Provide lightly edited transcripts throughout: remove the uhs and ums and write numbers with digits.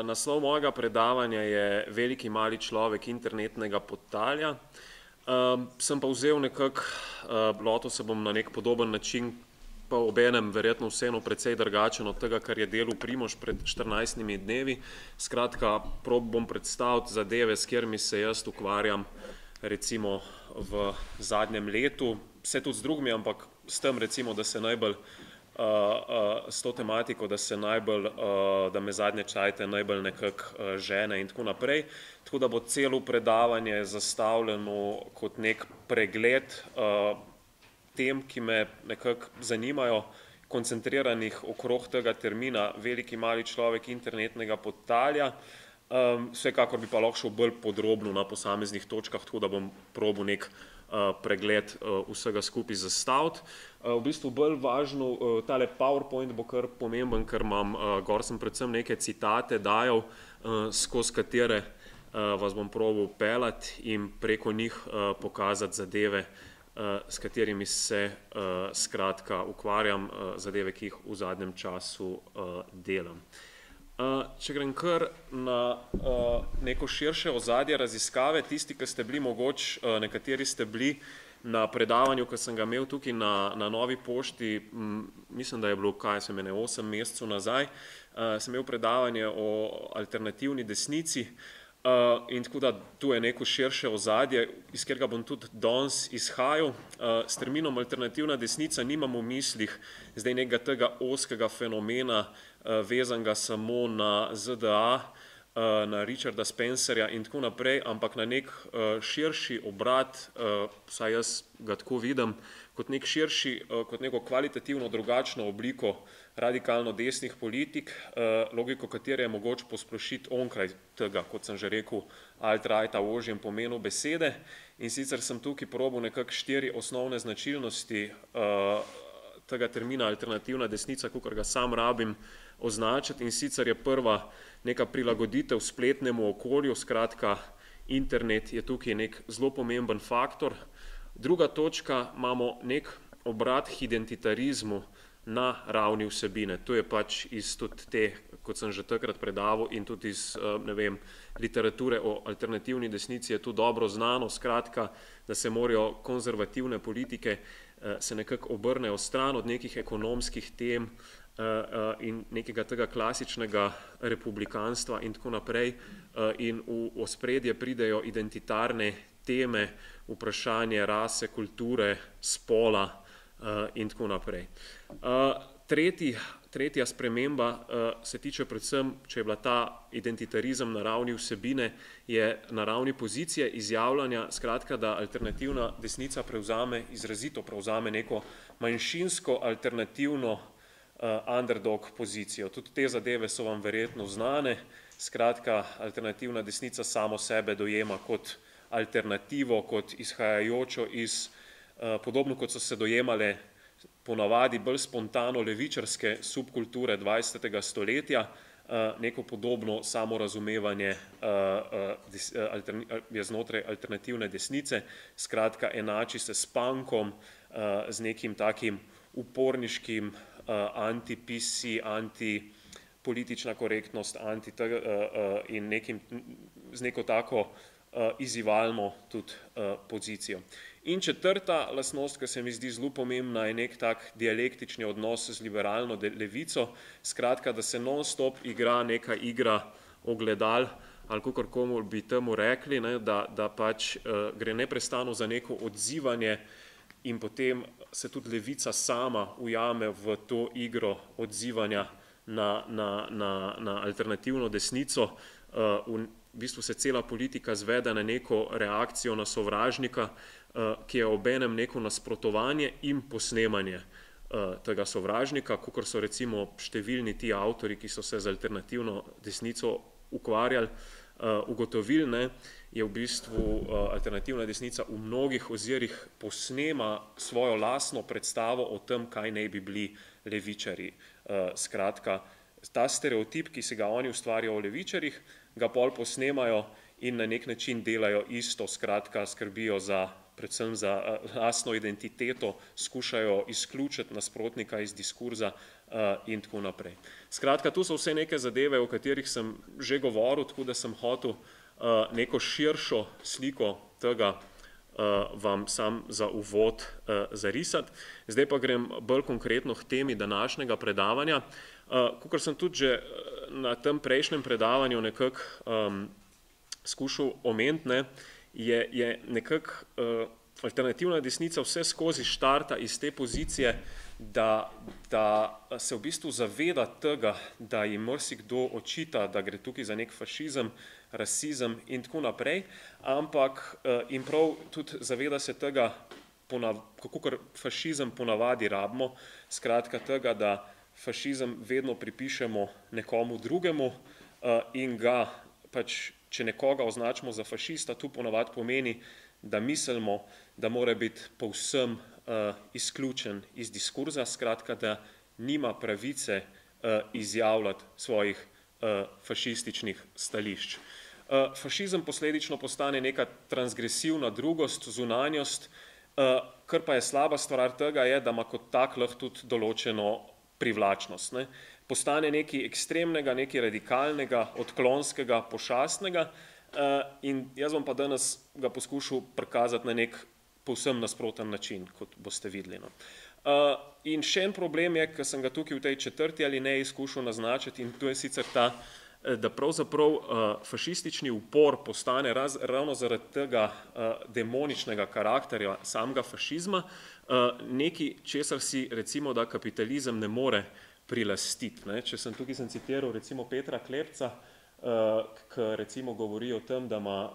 Naslov mojega predavanja je Veliki mali človek internetnega podtalja. Sem pa vzel nekako, lotil se bom na nek podoben način, pa obenem verjetno vseeno precej drugačen od tega, kar je delal Primož pred 14 dnevi. Skratka, bom predstaviti zadeve, s katerimi se jaz ukvarjam recimo v zadnjem letu, vse tudi z drugimi, ampak s tem recimo, da se najbolj s to tematiko, da me zadnje čajte najbolj nekako žene in tako naprej. Tako da bo celo predavanje zastavljeno kot nek pregled tem, ki me nekako zanimajo, koncentriranih okrog tega termina Veliki mali človek internetnega podtalja. Vsekakor bi pa lahko šel bolj podrobno na posameznih točkah, tako da bom probal nek pregled vsega skupaj zastaviti. V bistvu bolj važno, tale PowerPoint bo kar pomemben, ker imam, gor sem predvsem neke citate dajal, skozi katere vas bom probal peljati in preko njih pokazati zadeve, s katerimi se skratka ukvarjam, zadeve, ki jih v zadnjem času delam. Če grem kar na neko širše ozadje raziskave, tisti, ki ste bili mogoče, nekateri ste bili na predavanju, ki sem ga imel tukaj na Novi pošti, mislim, da je bilo, 8 mesecev nazaj, sem imel predavanje o alternativni desnici in tako da tu je neko širše ozadje, iz katerega bom tudi danes izhajal. S terminom alternativna desnica nimam v mislih zdaj nekega tega ozkega fenomena, vezanega samo na ZDA, na Richarda Spencerja in tako naprej, ampak na nek širši obrat, vsaj jaz ga tako vidim, kot nek širši, kot neko kvalitativno drugačno obliko radikalno desnih politik, logiko katere je mogoče posplošiti onkraj tega, kot sem že rekel, alt-righta v ožjem pomenu besede. In sicer sem tukaj probal nekako 4 osnovne značilnosti tega termina alternativna desnica, kakor ga sam rabim označiti, in sicer je prva neka prilagoditev spletnemu okolju, skratka, internet je tukaj nek zelo pomemben faktor. Druga točka, imamo nek obrat k identitarizmu na ravni vsebine. To je pač iz tudi te, kot sem že takrat predaval, in tudi iz, ne vem, literature o alternativni desnici je tu dobro znano, skratka, da se morajo konzervativne politike se nekako obrnejo stran od nekih ekonomskih tem in nekega tega klasičnega republikanstva in tako naprej, in v ospredje pridejo identitarne teme, vprašanje rase, kulture, spola in tako naprej. Tretja sprememba se tiče predvsem, če je bila ta identitarizem na ravni vsebine, je na ravni pozicije izjavljanja, skratka, da alternativna desnica izrazito prevzame neko manjšinsko alternativno underdog pozicijo. Tudi te zadeve so vam verjetno znane, skratka, alternativna desnica samo sebe dojema kot alternativo, kot izhajajočo iz, podobno kot so se dojemale ponavadi bolj spontano levičarske subkulture 20. stoletja, neko podobno samorazumevanje je znotraj alternativne desnice, skratka, enači se s punkom, z nekim takim uporniškim anti-PC, anti-politična korektnost, in z neko tako izzivalno tudi pozicijo. In četrta lastnost, ki se mi zdi zelo pomembna, je nek tak dialektični odnos z liberalno levico, skratka, da se non-stop igra neka igra ogledal, ali kakorkoli bi temu rekli, da pač gre neprestano za neko odzivanje in potem se tudi levica sama ujame v to igro odzivanja na alternativno desnico. V bistvu se cela politika zvede na neko reakcijo na sovražnika, ki je obenem neko nasprotovanje in posnemanje tega sovražnika, kakor so recimo številni ti avtori, ki so se z alternativno desnico ukvarjali, ugotovili, je v bistvu alternativna desnica v mnogih ozirih posnema svojo lastno predstavo o tem, kaj naj bi bili levičarji. Skratka, ta stereotip, ki se ga oni ustvarjajo o levičarjih, ga pol posnemajo in na nek način delajo isto, skratka, skrbijo za predvsem za lastno identiteto, skušajo izključiti nasprotnika iz diskurza in tako naprej. Skratka, tu so vse neke zadeve, o katerih sem že govoril, tako da sem hotel neko širšo sliko tega vam sam za uvod zarisati. Zdaj pa grem bolj konkretno k temi današnjega predavanja. Kakor sem tudi že na tem prejšnjem predavanju nekako skušal omeniti, je nekako alternativna desnica vse skozi štarta iz te pozicije, da se v bistvu zaveda tega, da jim marsikdo očita, da gre tukaj za nek fašizem, rasizem in tako naprej, ampak in prav tudi zaveda se tega, kako kar fašizem ponavadi rabimo, skratka tega, da fašizem vedno pripišemo nekomu drugemu in ga pač, če nekoga označimo za fašista, tu ponavadi pomeni, da mislimo, da mora biti povsem izključen iz diskurza, skratka, da nima pravice izjavljati svojih fašističnih stališč. Fašizem posledično postane neka transgresivna drugost, zunanjost, kar pa je slaba stvar tega je, da ima kot tak lahko tudi določeno privlačnost. Ne? Postane nekaj ekstremnega, nekaj radikalnega, odklonskega, pošastnega in jaz bom pa danes ga poskušal prikazati na nek povsem nasproten način, kot boste videli. No. In še en problem je, ki sem ga tukaj v tej četrti alineji skušal naznačiti in to je sicer ta, da pravzaprav fašistični upor postane ravno zaradi tega demoničnega karakterja samega fašizma nekaj, česar si recimo, da kapitalizem ne more prilastiti. Ne. Če sem tukaj citiral recimo Petra Klepca, ki recimo govori o tem, da ima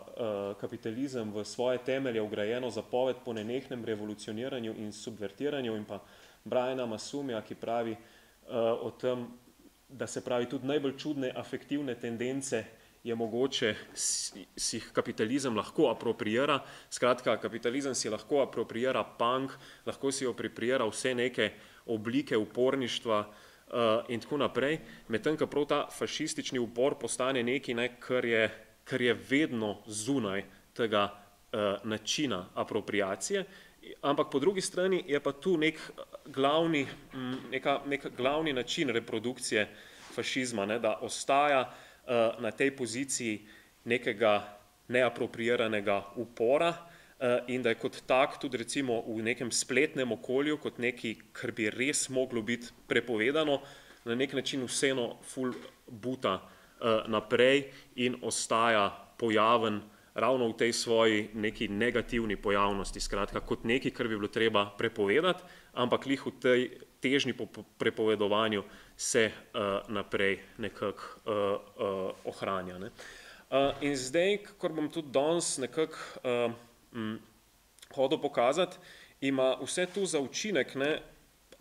kapitalizem v svoje temelje vgrajeno zapoved po nenehnem revolucioniranju in subvertiranju in pa Briana Masumija, ki pravi o tem, da se pravi tudi najbolj čudne afektivne tendence je mogoče si jih kapitalizem lahko apropriira. Skratka, kapitalizem si lahko apropriira punk, lahko si apropriira vse neke oblike uporništva in tako naprej, medtem ko prav ta fašistični upor postane nekaj, kar je vedno zunaj tega načina apropriacije, ampak po drugi strani je pa tu nek glavni način reprodukcije fašizma, ne, da ostaja na tej poziciji nekega neapropriiranega upora in da je kot tak tudi recimo v nekem spletnem okolju, kot nekaj, kar bi res moglo biti prepovedano, na nek način vseeno ful buta naprej in ostaja pojaven ravno v tej svoji neki negativni pojavnosti, skratka kot nekaj, kar bi bilo treba prepovedati, ampak lih v tej težnji po prepovedovanju se naprej nekako ohranja. Ne. In zdaj, kakor bom tudi danes nekako hodo pokazati, ima vse tu za učinek, ne,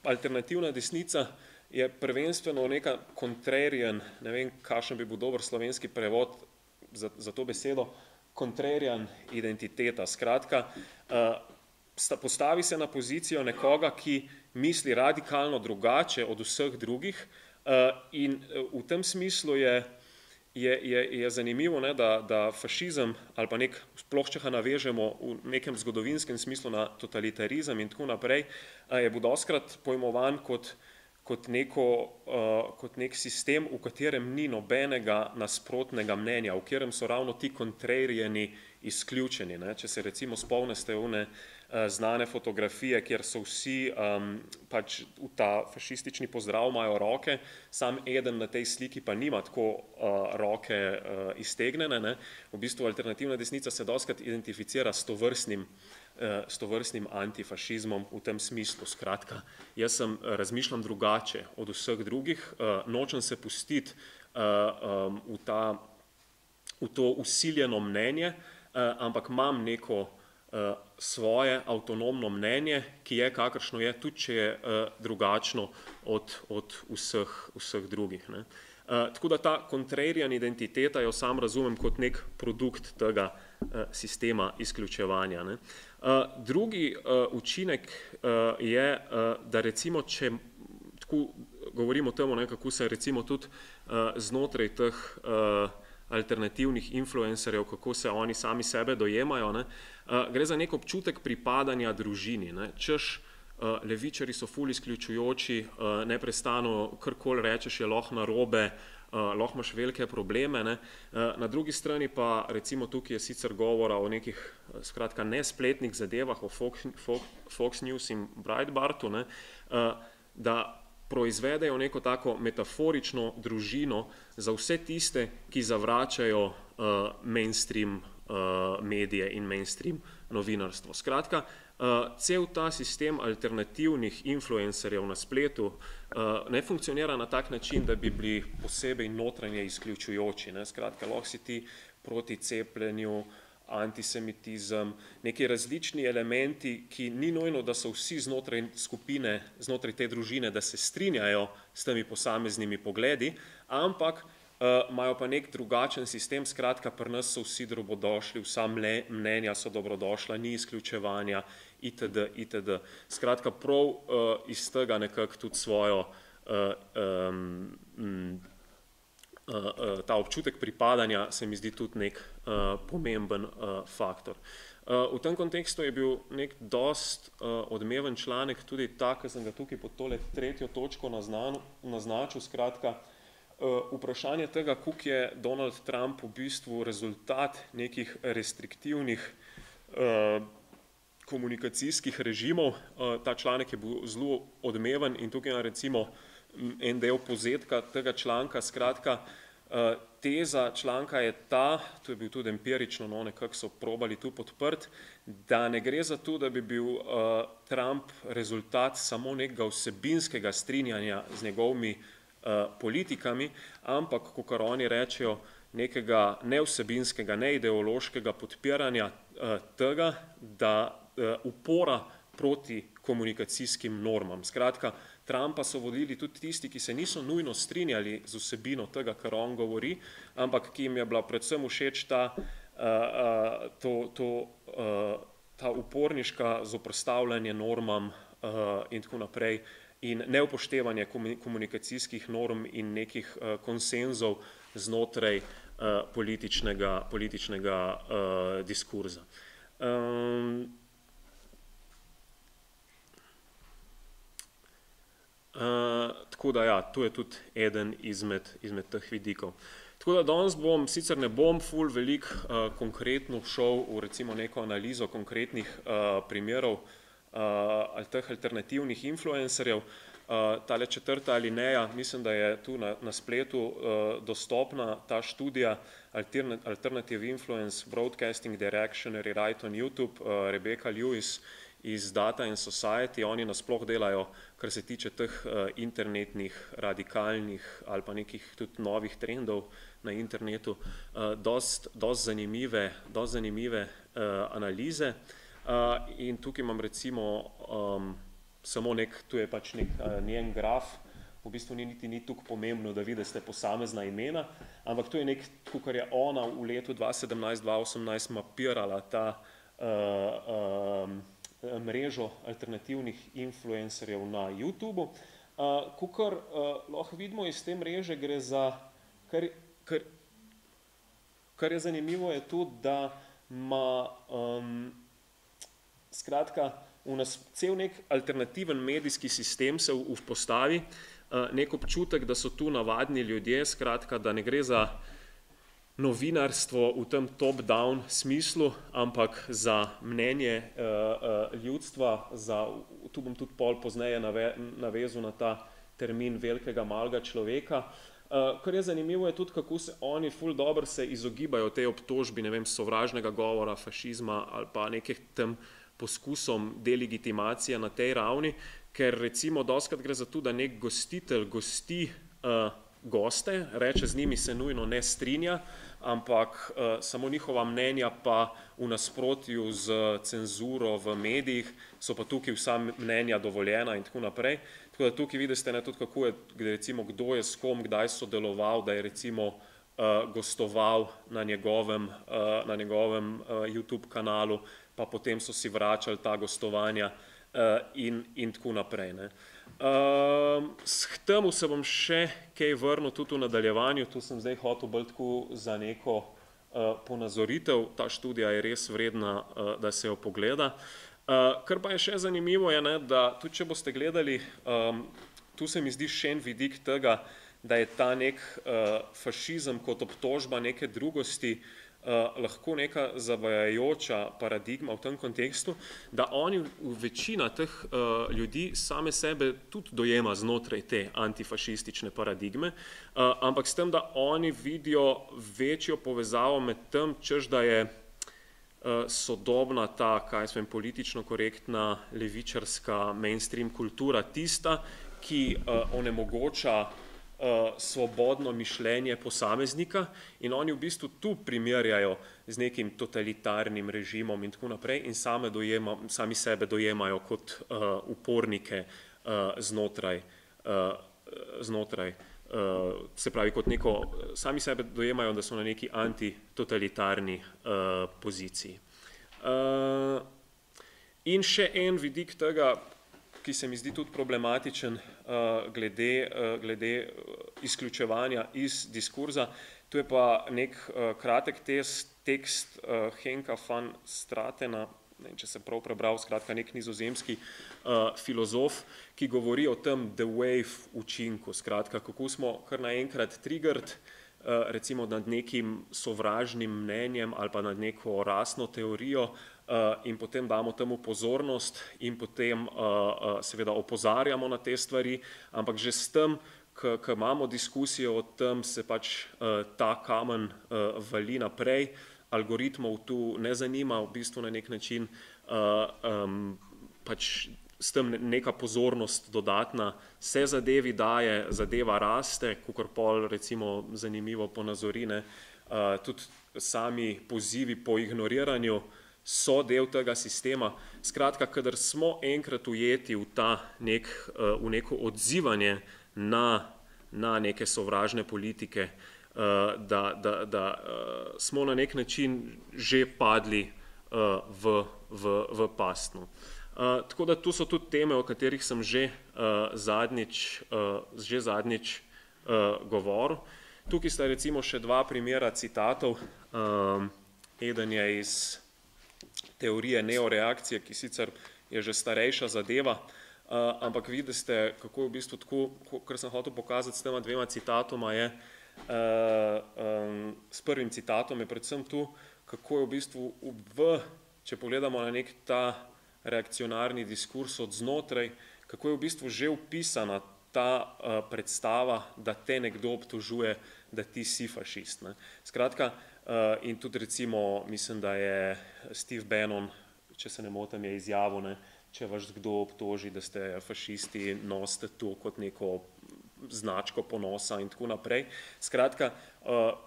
alternativna desnica je prvenstveno neka contrarian, ne vem, kakšen bi bil dober slovenski prevod za to besedo, contrarian identiteta, skratka, postavi se na pozicijo nekoga, ki misli radikalno drugače od vseh drugih in v tem smislu je zanimivo, ne, da fašizem ali pa sploh če ga navežemo v nekem zgodovinskem smislu na totalitarizem in tako naprej, je bil dostikrat pojmovan kot nek sistem, v katerem ni nobenega nasprotnega mnenja, v katerem so ravno ti kontrarijeni izključeni. Ne. Če se recimo spomnite one znane fotografije, kjer so vsi pač v ta fašistični pozdrav imajo roke, sam eden na tej sliki pa nima tako roke iztegnjene. Ne. V bistvu alternativna desnica se dostikrat identificira s tovrstnim antifašizmom v tem smislu. Skratka, jaz razmišljam drugače od vseh drugih, nočem se pustiti v to vsiljeno mnenje, ampak imam neko svoje avtonomno mnenje, ki je kakršno je, tudi če je drugačno od vseh drugih. Ne. Tako da ta contrarian identiteta jo sam razumem kot nek produkt tega sistema izključevanja. Ne. Drugi učinek je, da recimo, če tako govorimo o tem, kako se recimo tudi znotraj teh alternativnih influencerjev, kako se oni sami sebe dojemajo, ne, gre za nek občutek pripadanja družini, ne, češ levičari so ful izključujoči, neprestano karkoli rečeš je lahko narobe, lahko imaš velike probleme, ne. Na drugi strani pa recimo tukaj je sicer govora o nekih skratka nespletnih zadevah, o Fox News in Breitbartu, ne, da proizvedejo neko tako metaforično družino za vse tiste, ki zavračajo mainstream medije in mainstream novinarstvo. Skratka, cel ta sistem alternativnih influencerjev na spletu ne funkcionira na tak način, da bi bili posebej notranje izključujoči, ne. Skratka, lahko si ti proti cepljenju, antisemitizem, neki različni elementi, ki ni nujno, da so vsi znotraj skupine, znotraj te družine, da se strinjajo s temi posameznimi pogledi, ampak imajo pa nek drugačen sistem, skratka, pri nas so vsi dobrodošli, vsa mnenja so dobrodošla, ni izključevanja, itd., itd. Skratka, prav iz tega nekako tudi svojo ta občutek pripadanja se mi zdi tudi nek pomemben faktor. V tem kontekstu je bil nek dost odmeven članek tudi ta, ki sem ga tukaj pod tole 3. točko naznačil, skratka, vprašanje tega, koliko je Donald Trump v bistvu rezultat nekih restriktivnih komunikacijskih režimov. Ta članek je bil zelo odmeven in tukaj je recimo en del povzetka tega članka, skratka, teza članka je ta, to je bil tudi empirično, no, nekako so probali tu podprt, da ne gre za to, da bi bil Trump rezultat samo nekega vsebinskega strinjanja z njegovimi politikami, ampak, kakor oni rečejo, nekega nevsebinskega, neideološkega podpiranja tega, da upora proti komunikacijskim normam. Skratka, Trumpa so vodili tudi tisti, ki se niso nujno strinjali z vsebino tega, kar on govori, ampak ki jim je bila predvsem všeč ta uporniška zoperstavljanje normam in tako naprej in neupoštevanje komunikacijskih norm in nekih konsenzov znotraj političnega diskurza. Tako da ja, to je tudi eden izmed teh vidikov. Tako da danes sicer ne bom ful veliko konkretno šel v recimo neko analizo konkretnih primerov teh alternativnih influencerjev. Tale 4. alineja, mislim, da je tu na spletu dostopna ta študija Alternative Influence Broadcasting Directionary Right on YouTube, Rebecca Lewis iz Data and Society. Oni nasploh delajo, kar se tiče teh internetnih, radikalnih ali pa nekih tudi novih trendov na internetu, dost zanimive analize. In tukaj imam recimo samo tu je pač nek njen graf, v bistvu ni tukaj pomembno, da vidite posamezna imena, ampak to je nek, kar je ona v letu 2017-2018 mapirala ta mrežo alternativnih influencerjev na YouTubu. Kakor lahko vidimo iz te mreže, gre za, kar je zanimivo je to, da ima skratka cel nek alternativen medijski sistem se vzpostavi, nek občutek, da so tu navadni ljudje, skratka, da ne gre za novinarstvo v tem top-down smislu, ampak za mnenje ljudstva, tu bom tudi pol pozneje navezal na ta termin velikega malega človeka. Kar je zanimivo je tudi, kako se oni ful dobro se izogibajo tej obtožbi, ne vem, sovražnega govora, fašizma ali pa nekih tem poskusom delegitimacije na tej ravni, ker recimo dostikrat gre za to, da nek gostitelj gosti goste, reče z njimi se nujno ne strinja, ampak samo njihova mnenja pa v nasprotju z cenzuro v medijih, so pa tukaj vsa mnenja dovoljena in tako naprej. Tako da tukaj vidite tudi, kako je, recimo, kdo je s kom, kdaj sodeloval, da je recimo gostoval na njegovem YouTube kanalu, pa potem so si vračali ta gostovanja in tako naprej. Ne. K temu se bom še kaj vrnil tudi v nadaljevanju, tu sem zdaj hotel bolj tako za neko ponazoritev, ta študija je res vredna, da se jo pogleda. Kar pa je še zanimivo, je, ne, da tudi če boste gledali, tu se mi zdi še en vidik tega, da je ta nek fašizem kot obtožba neke drugosti lahko neka zavajajoča paradigma v tem kontekstu, da oni, večina teh ljudi same sebe tudi dojema znotraj te antifašistične paradigme, ampak s tem, da oni vidijo večjo povezavo med tem, češ da je sodobna ta, kaj svem, politično korektna, levičarska mainstream kultura tista, ki onemogoča svobodno mišljenje posameznika in oni v bistvu tu primerjajo z nekim totalitarnim režimom in tako naprej in sami sebe dojemajo kot upornike znotraj, se pravi kot neko, sami sebe dojemajo, da so na neki antitotalitarni poziciji. In še en vidik tega, ki se mi zdi tudi problematičen glede izključevanja iz diskurza. Tu je pa nek kratek tekst Henka van Stratena, ne vem, če sem prav prebral, skratka nek nizozemski filozof, ki govori o tem the wave učinku, skratka, kako smo kar naenkrat triggered, recimo nad nekim sovražnim mnenjem ali pa nad neko rasno teorijo, in potem damo temu pozornost in potem seveda opozarjamo na te stvari, ampak že s tem, ko imamo diskusijo o tem, se pač ta kamen vali naprej, algoritmov tu ne zanima, v bistvu na nek način pač s tem neka pozornost dodatna se zadevi daje, zadeva raste, kakor pol recimo zanimivo ponazori, ne, tudi sami pozivi po ignoriranju so del tega sistema. Skratka, kadar smo enkrat ujeti v neko odzivanje na neke sovražne politike, da smo na nek način že padli v pastno. Tako da tu so tudi teme, o katerih sem že zadnjič govoril. Tukaj sta recimo še dva primera citatov. Eden je iz teorije neoreakcije, ki sicer je že starejša zadeva, ampak vidite, kako je v bistvu tako, kar sem hotel pokazati s tema dvema citatoma je, s prvim citatom je predvsem tu, kako je v bistvu če pogledamo na nek ta reakcionarni diskurs od znotraj, kako je v bistvu že vpisana ta predstava, da te nekdo obtožuje, da ti si fašist. Ne. Skratka, in tudi recimo, mislim, da je Steve Bannon, če se ne motim, je izjavil, ne, če vas kdo obtoži, da ste fašisti, nosite to kot neko značko ponosa in tako naprej. Skratka,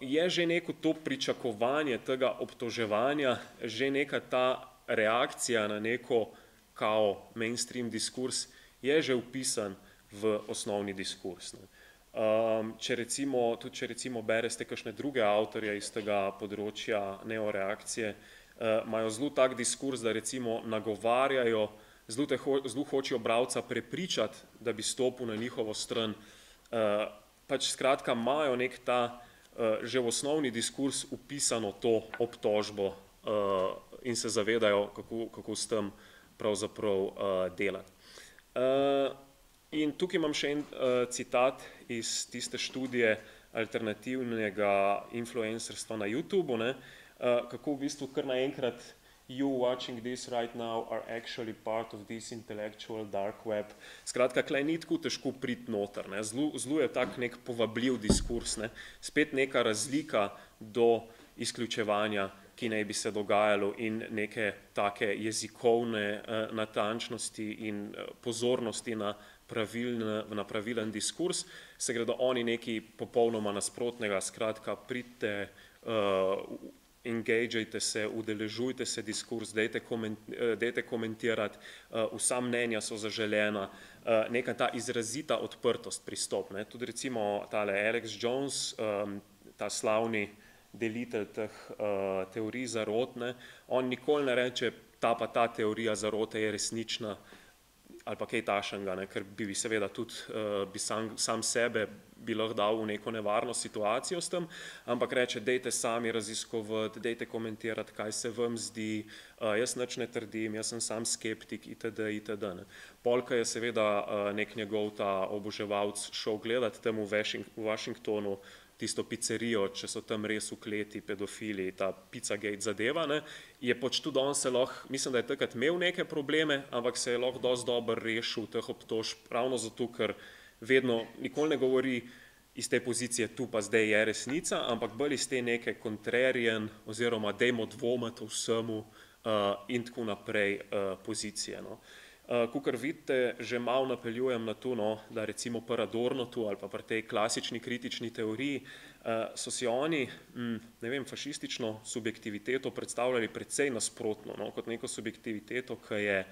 je že neko to pričakovanje tega obtoževanja, že neka ta reakcija na neko kao mainstream diskurs je že vpisan v osnovni diskurs. Ne. Če recimo bereste kakšne druge avtorje iz tega področja neoreakcije, imajo zelo tak diskurs, da recimo nagovarjajo, zelo hočejo bralca prepričati, da bi stopil na njihovo stran. Pač skratka imajo nek ta že v osnovni diskurs vpisano to obtožbo in se zavedajo, kako s tem pravzaprav delati. In tukaj imam še en citat iz tiste študije alternativnega influencerstva na YouTubu, ne, kako v bistvu kar naenkrat you watching this right now are actually part of this intellectual dark web. Skratka, klej ni tako težko priti noter, ne, zelo je tak nek povabljiv diskurs, ne, spet neka razlika do izključevanja, ki naj bi se dogajalo in neke take jezikovne natančnosti in pozornosti na pravilen diskurs, se gredo oni nekaj popolnoma nasprotnega, skratka, pridite, engagejte se, udeležujte se diskurs, dajte komentirati, vsa mnenja so zaželena, neka ta izrazita odprtost, pristop. Ne. Tudi recimo tale Alex Jones, ta slavni delitelj teh teorij zarot, ne, on nikoli ne reče, ta pa ta teorija zarote je resnična, ali pa kaj tašenga, ne, ker bi seveda tudi bi sam sebe bi lahko dal v neko nevarno situacijo s tem, ampak reče, dejte sami raziskovati, dejte komentirati, kaj se vam zdi, jaz nič ne trdim, jaz sem sam skeptik itd. Ne. Polka je seveda nek njegov ta oboževalc šel gledati tam v Washingtonu tisto pizzerijo, če so tam res ukleti pedofili, ta Pizzagate zadeva, ne, je pač tudi on se lahko, mislim, da je takrat imel neke probleme, ampak se je lahko dosti dobro rešil teh obtožb, ravno zato, ker vedno nikoli ne govori iz te pozicije, tu pa zdaj je resnica, ampak bolj iz te neke contrarian oziroma dajmo dvomiti vsemu in tako naprej pozicije. No. Kakor vidite, že malo napeljujem na to, no, da recimo pri Adornotu ali pa pri tej klasični kritični teoriji so si oni, ne vem, fašistično subjektiviteto predstavljali precej nasprotno, no, kot neko subjektiviteto, ki je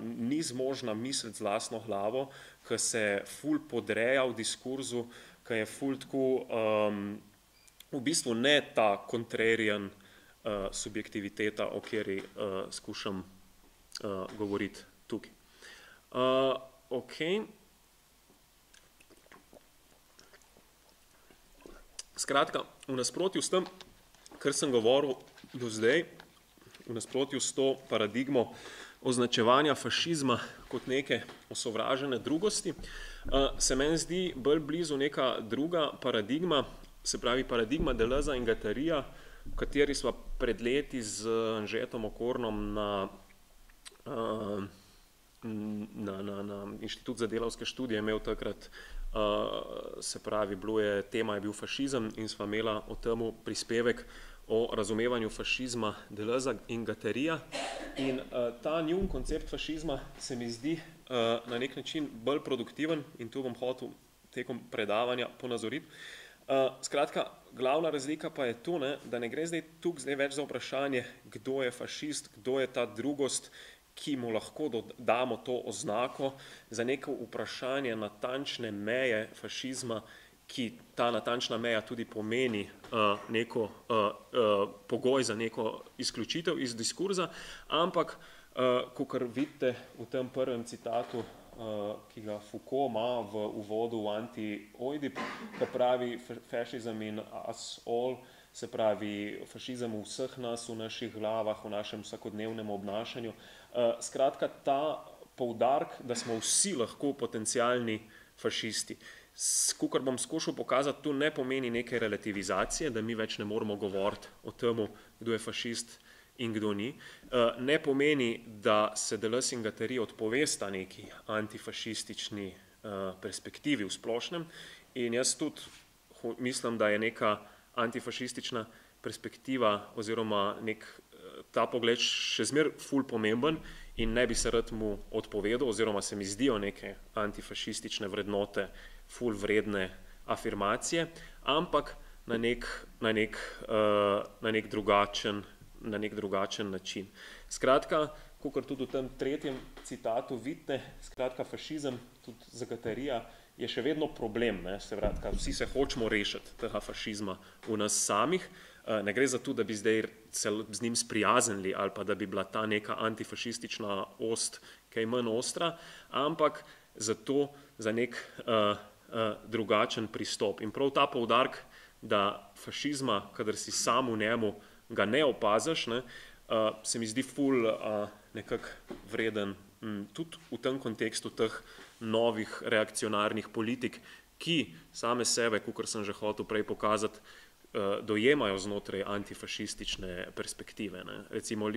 ni zmožna misliti z lastno glavo, ki se ful podreja v diskurzu, ki je ful tako, v bistvu ne ta contrarian subjektiviteta, o kateri skušam govoriti tukaj. Ok. Skratka, v nasprotju s tem, kar sem govoril do zdaj, v nasprotju s to paradigmo označevanja fašizma kot neke osovražene drugosti, se meni zdi bolj blizu neka druga paradigma, se pravi paradigma Deleuza in Guattarija, v kateri sva pred leti z Anžetom Okornom na Inštitut za delavske študije imel takrat, se pravi, tema je bil fašizem in sva imela o temu prispevek o razumevanju fašizma Deleuza in Guattarija. In ta njun koncept fašizma se mi zdi na nek način bolj produktiven in tu bom hotel tekom predavanja ponazoriti. Skratka, glavna razlika pa je tu, ne, da ne gre zdaj več za vprašanje, kdo je fašist, kdo je ta drugost, ki mu lahko damo to oznako, za neko vprašanje natančne meje fašizma, ki ta natančna meja tudi pomeni neko pogoj za neko izključitev iz diskurza, ampak, kakor vidite v tem prvem citatu, ki ga Foucault ima v uvodu v Anti-Oidip, ki pravi fascism in us all, se pravi fašizem v vseh nas, v naših glavah, v našem vsakodnevnem obnašanju. Skratka, ta poudarek, da smo vsi lahko potencialni fašisti. Kakor bom skušal pokazati, to ne pomeni neke relativizacije, da mi več ne moramo govoriti o tem, kdo je fašist in kdo ni. Ne pomeni, da se Deleuze in Guattari odpovesta neki antifašistični perspektivi v splošnem in jaz tudi mislim, da je neka antifašistična perspektiva oziroma ta pogled še zmeraj ful pomemben in ne bi se rad mu odpovedal oziroma se mi zdijo neke antifašistične vrednote ful vredne afirmacije, ampak na nek drugačen način. Skratka, kakor tudi v tem tretjem citatu vidite, skratka fašizem tudi za Guattarija je še vedno problem, ne, vsi se hočemo rešiti tega fašizma v nas samih, ne gre za to, da bi zdaj se z njim sprijaznili ali pa da bi bila ta neka antifašistična ost kaj manj ostra, ampak za nek drugačen pristop. In prav ta poudarek, da fašizma, kadar si sam v njemu ga ne opaziš, ne, se mi zdi ful nekako vreden tudi v tem kontekstu teh novih reakcionarnih politik, ki same sebe, kakor sem že hotel prej pokazati, dojemajo znotraj antifašistične perspektive. Ne. Recimo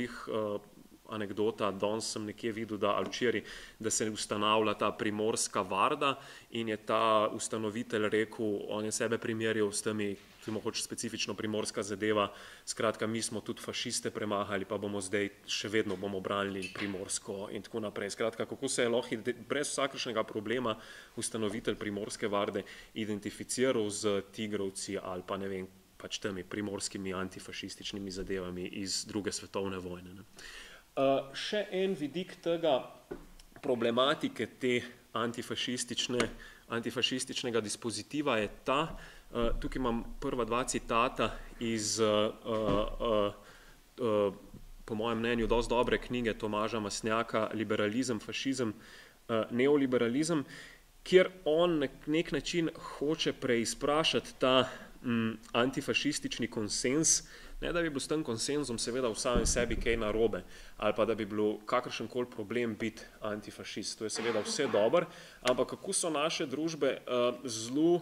anekdota, danes sem nekje videl, ali včeraj, da se ustanavlja ta Primorska varda in je ta ustanovitelj rekel, on je sebe primerjal s temi, mogoče specifično primorska zadeva, skratka, mi smo tudi fašiste premahali, pa bomo zdaj še vedno bomo branili Primorsko in tako naprej. Skratka, kako se je lahko brez vsakršnega problema ustanovitelj Primorske varde identificiral z tigrovci ali pa ne vem, pač temi primorskimi antifašističnimi zadevami iz druge svetovne vojne. Ne. Še en vidik tega problematike te antifašističnega dispozitiva je ta, tukaj imam prva dva citata iz, po mojem mnenju, dosti dobre knjige Tomaža Masnjaka, Liberalizem, fašizem, neoliberalizem, kjer on na nek način hoče preizprašati ta antifašistični konsens, ne da bi bil s tem konsenzom seveda v samem sebi kaj narobe, ali pa da bi bil kakršenkoli problem biti antifašist. To je seveda vse dobro, ampak kako so naše družbe zelo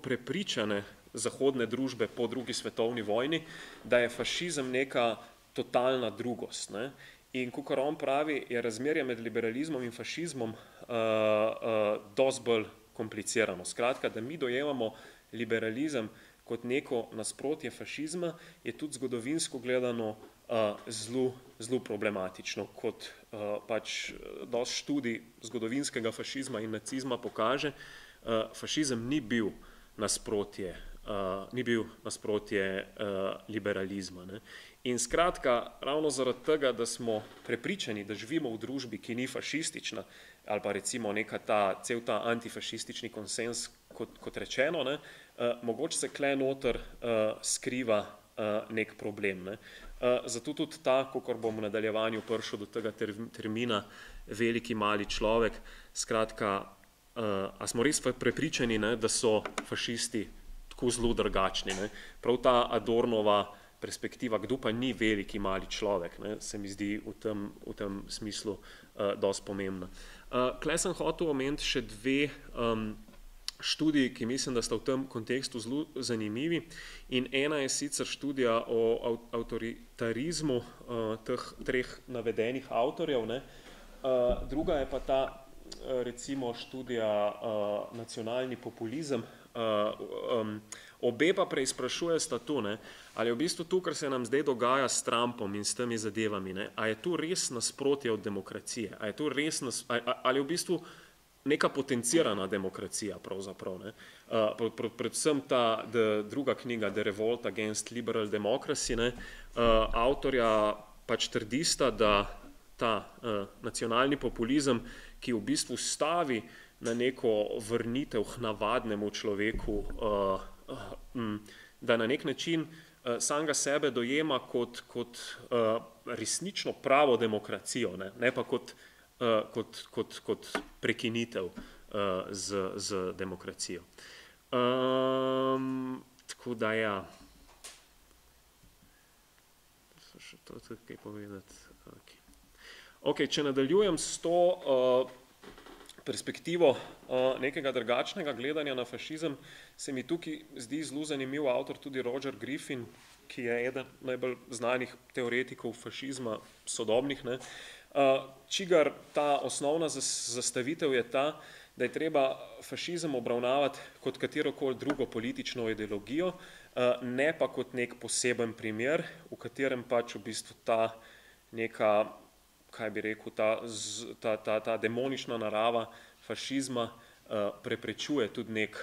prepričane, zahodne družbe po drugi svetovni vojni, da je fašizem neka totalna drugost. Ne? In kakor on pravi, je razmerje med liberalizmom in fašizmom dosti bolj komplicirano. Skratka, da mi dojemamo liberalizem kot neko nasprotje fašizma, je tudi zgodovinsko gledano zelo problematično, kot pač dosti študij zgodovinskega fašizma in nacizma pokaže, fašizem ni bil nasprotje liberalizma. Ne. In skratka, ravno zaradi tega, da smo prepričani, da živimo v družbi, ki ni fašistična, ali pa recimo cel ta antifašistični konsens, kot rečeno, ne, mogoče se kle noter skriva nek problem. Ne. Zato tudi kakor bom v nadaljevanju prišel do tega termina veliki mali človek, skratka, a smo res prepričani, ne, da so fašisti tako zelo drugačni. Ne. Prav ta Adornova perspektiva, kdo pa ni veliki mali človek, ne, se mi zdi v tem smislu dosti pomembna. Tule sem hotel omeniti še dve študiji, ki mislim, da sta v tem kontekstu zelo zanimivi. In ena je sicer študija o avtoritarizmu teh treh navedenih avtorjev, ne. Druga je pa ta recimo študija nacionalni populizem. Obe pa preizprašuje sta tu, ne, ali je v bistvu to, kar se nam zdaj dogaja s Trumpom in s temi zadevami, ne, a je to res nasprotje od demokracije, a je to res ali je v bistvu neka potencirana demokracija pravzaprav. Ne. Predvsem ta druga knjiga The Revolt Against Liberal Democracy, ne, avtorja pač trdista, da ta nacionalni populizem, ki v bistvu stavi na neko vrnitev k navadnemu človeku, da na nek način samega sebe dojema kot resnično pravo demokracijo, ne pa kot prekinitev z demokracijo. Tako da ja. Še to tukaj povedati. Ok, če nadaljujem s to perspektivo nekega drugačnega gledanja na fašizem, se mi tukaj zdi zelo zanimiv avtor tudi Roger Griffin, ki je eden najbolj znanih teoretikov fašizma sodobnih, ne, čigar ta osnovna zastavitev je ta, da je treba fašizem obravnavati kot katerokoli drugo politično ideologijo, ne pa kot nek poseben primer, v katerem pač v bistvu ta neka, kaj bi rekel, ta demonična narava fašizma preprečuje tudi nek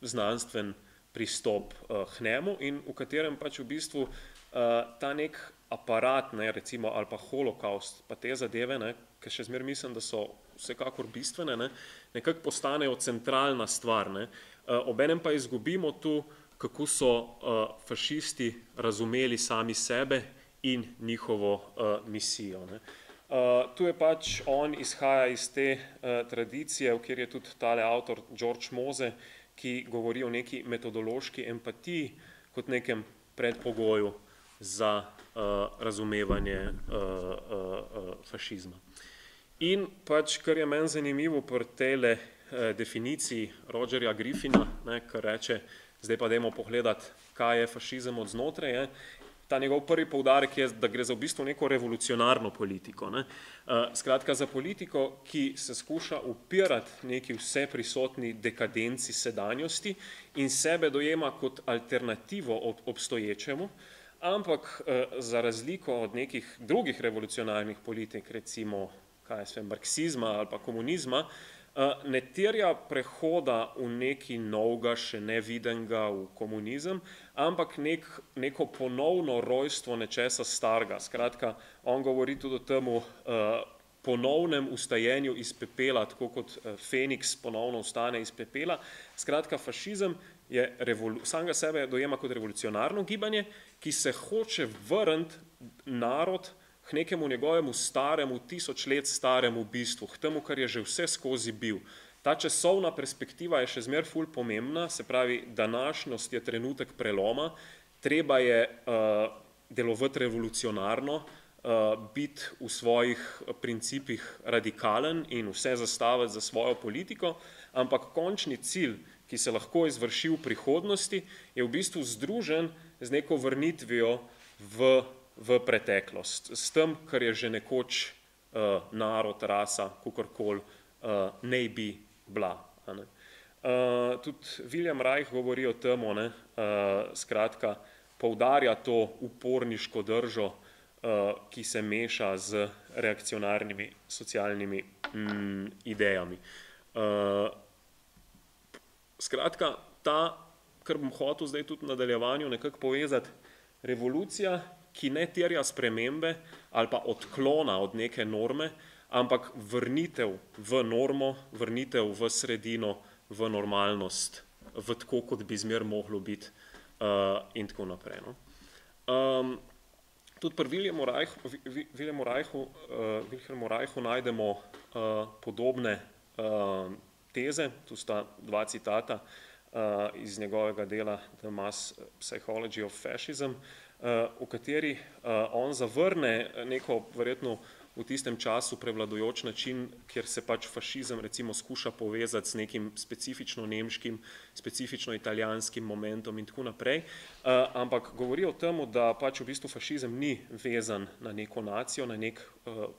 znanstven pristop k njemu in v katerem pač v bistvu ta nek aparat, ne, recimo, ali pa holokaust, pa te zadeve, ne, ki še zmeraj mislim, da so vsekakor bistvene, ne, nekako postanejo centralna stvar. Ne. Obenem pa izgubimo tu, kako so fašisti razumeli sami sebe in njihovo misijo. Ne. Tu je pač on izhaja iz te tradicije, v kjer je tudi tale avtor George Moze, ki govori o neki metodološki empatiji kot nekem predpogoju za razumevanje fašizma. In pač, kar je meni zanimivo pri tejle definiciji Rogerja Griffina, ne, kar reče, zdaj pa dajmo pogledati, kaj je fašizem od znotraj, je, ta njegov prvi poudarek je, da gre za v bistvu neko revolucionarno politiko. Ne. Skratka, za politiko, ki se skuša upirati neki vseprisotni dekadenci sedanjosti in sebe dojema kot alternativo obstoječemu, ampak za razliko od nekih drugih revolucionarnih politik, recimo marksizma ali pa komunizma, ne terja prehoda v neki novega, še nevidenega v komunizem, ampak neko ponovno rojstvo nečesa starega. Skratka, on govori tudi o temu ponovnem ustajenju iz pepela, tako kot Feniks ponovno vstane iz pepela. Skratka, fašizem je samega sebe dojema kot revolucionarno gibanje, ki se hoče vrniti narod k nekemu njegovemu staremu, 1000 let staremu bistvu, k temu, kar je že vse skozi bil. Ta časovna perspektiva je še zmeraj ful pomembna, se pravi, današnjost je trenutek preloma, treba je delovati revolucionarno, biti v svojih principih radikalen in vse zastaviti za svojo politiko, ampak končni cilj, ki se lahko izvrši v prihodnosti, je v bistvu združen z neko vrnitvijo v preteklost, s tem, kar je že nekoč narod, rasa, kakorkoli naj bi bila. Tudi William Reich govori o tem, skratka, poudarja to uporniško držo, ki se meša z reakcionarnimi socialnimi idejami. Skratka, kar bom hotel zdaj tudi v nadaljevanju nekako povezati, revolucija, ki ne terja spremembe ali pa odklona od neke norme, ampak vrnitev v normo, vrnitev v sredino, v normalnost, v tako, kot bi zmer moglo biti in tako naprej. Tudi pri Wilhelmu Reichu najdemo podobne teze, tu sta dva citata iz njegovega dela The Mass Psychology of Fascism, v kateri on zavrne neko verjetno v tistem času prevladujoč način, kjer se pač fašizem recimo skuša povezati z nekim specifično nemškim, specifično italijanskim momentom in tako naprej, ampak govori o tem, da pač v bistvu fašizem ni vezan na neko nacijo, na nek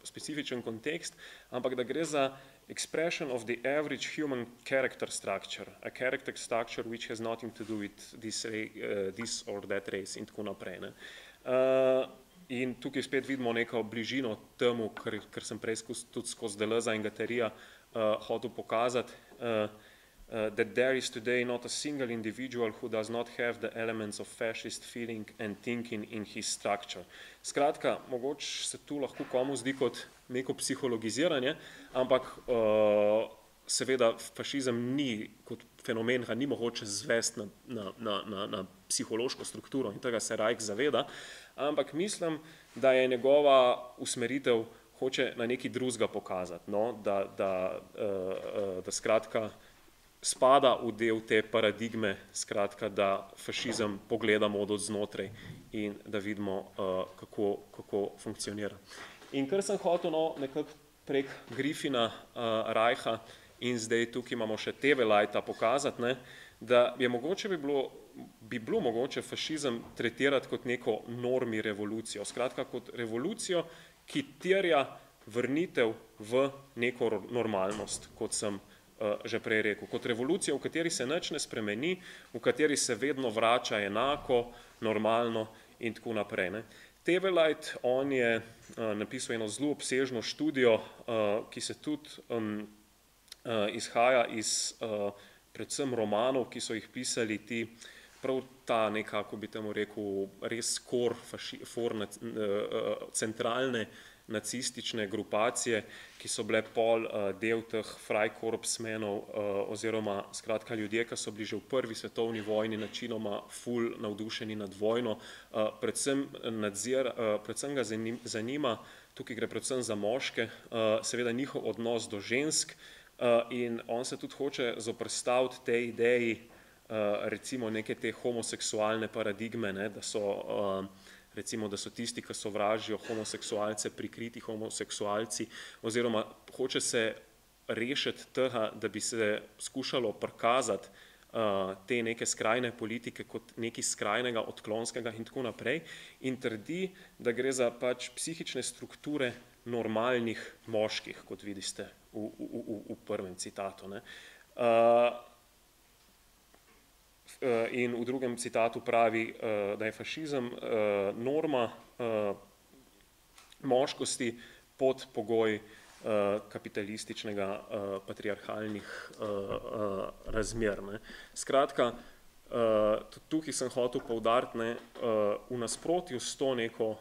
specifičen kontekst, ampak da gre za expression of the average human character structure, a character structure which has nothing to do with this or that race in tako naprej. In tukaj spet vidimo neko bližino temu, kar sem prej tudi skozi Deleuza in Guatterija hotel pokazati, that there is today not a single individual who does not have the elements of fascist feeling and thinking in his structure. Skratka, mogoče se tu lahko komu zdi kot neko psihologiziranje, ampak seveda fašizem ni kot fenomen, ga ni mogoče zvesti na psihološko strukturo in tega se Reich zaveda, ampak mislim, da je njegova usmeritev hoče na nekaj drugega pokazati, da skratka spada v del te paradigme, skratka, da fašizem pogledamo od znotraj in da vidimo, kako funkcionira. In kar sem hotel nekako prek Griffina, Reicha in zdaj tukaj imamo še Teveleita pokazati, da je mogoče bi bilo mogoče fašizem tretirati kot neko normi revolucijo, skratka kot revolucijo, ki terja vrnitev v neko normalnost, kot sem že prej rekel, kot revolucija, v kateri se nič ne spremeni, v kateri se vedno vrača enako, normalno in tako naprej. Teveleit, on je napisal eno zelo obsežno študijo, ki se tudi izhaja iz predvsem romanov, ki so jih pisali ti, prav ta nekako bi temu rekel, res centralne nacistične grupacije, ki so bile pol del teh Freikorpsmenov oziroma skratka ljudje, ki so bili že v prvi svetovni vojni načinoma ful navdušeni nad vojno, predvsem ga zanima, tukaj gre predvsem za moške, seveda njihov odnos do žensk in on se tudi hoče zoperstaviti tej ideji recimo neke te homoseksualne paradigme, da so tisti, ki sovražijo homoseksualce, prikriti homoseksualci, oziroma hoče se rešiti tega, da bi se skušalo prikazati te neke skrajne politike kot nekaj skrajnega, odklonskega in tako naprej, in trdi, da gre za pač psihične strukture normalnih moških, kot vidite v prvem citatu. In v drugem citatu pravi, da je fašizem norma moškosti pod pogoj kapitalističnega patriarhalnih razmer. Skratka, tukaj sem hotel poudariti, v nasprotju s to neko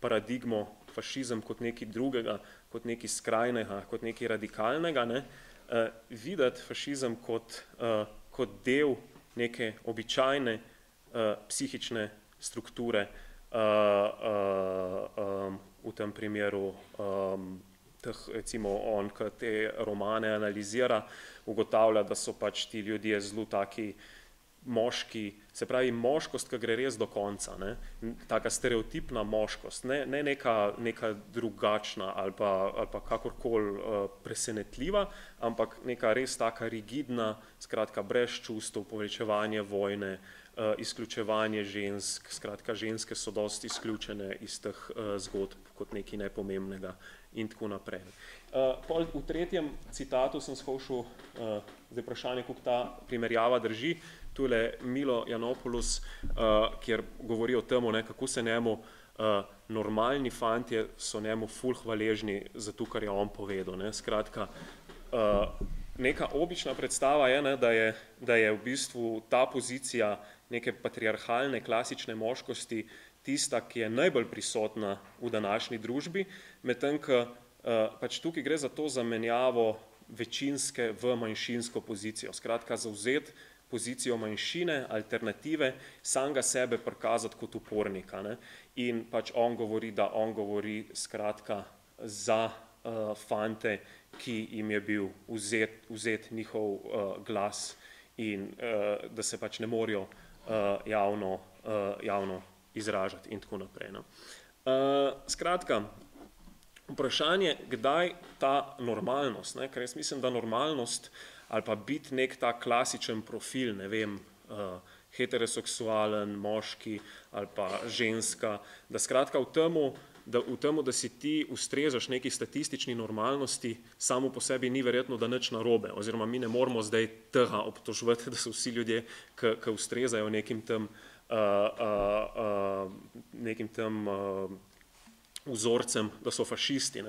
paradigmo fašizem kot nekaj drugega, kot nekaj skrajnega, kot nekaj radikalnega, videti fašizem kot del neke običajne psihične strukture v tem primeru recimo on, ki te romane analizira, ugotavlja, da so pač ti ljudje zelo taki moški, se pravi moškost, ki gre res do konca, ne? Taka stereotipna moškost, ne neka drugačna ali pa kakorkoli presenetljiva, ampak neka res taka rigidna, skratka brez čustev, poveličevanje vojne, izključevanje žensk, skratka ženske so dosti izključene iz teh zgodb kot nekaj nepomembnega in tako naprej. V tretjem citatu sem skušal zdaj vprašanje, kako ta primerjava drži. Tule Milo Yiannopoulos, kjer govori o tem, kako se njemu normalni fantje so njemu ful hvaležni za to, kar je on povedal. Skratka, neka obična predstava je, da je v bistvu ta pozicija neke patriarhalne, klasične moškosti tista, ki je najbolj prisotna v današnji družbi, medtem ko pač tukaj gre za to zamenjavo večinske v manjšinsko pozicijo. Skratka, zavzeti pozicijo manjšine, alternative, samega sebe prikazati kot upornika. In pač on govori skratka za fante, ki jim je bil vzet njihov glas in da se pač ne morajo javno izražati in tako naprej. Skratka, vprašanje, kdaj ta normalnost, ker jaz mislim, da normalnost ali pa biti nek ta klasičen profil, ne vem, heteroseksualen, moški ali pa ženska, da skratka v temu, da si ti ustrezaš neki statistični normalnosti, samo po sebi ni verjetno, da nič narobe, oziroma mi ne moramo zdaj tega obtoževati, da so vsi ljudje, ki ustrezajo nekim tem vzorcem, da so fašisti.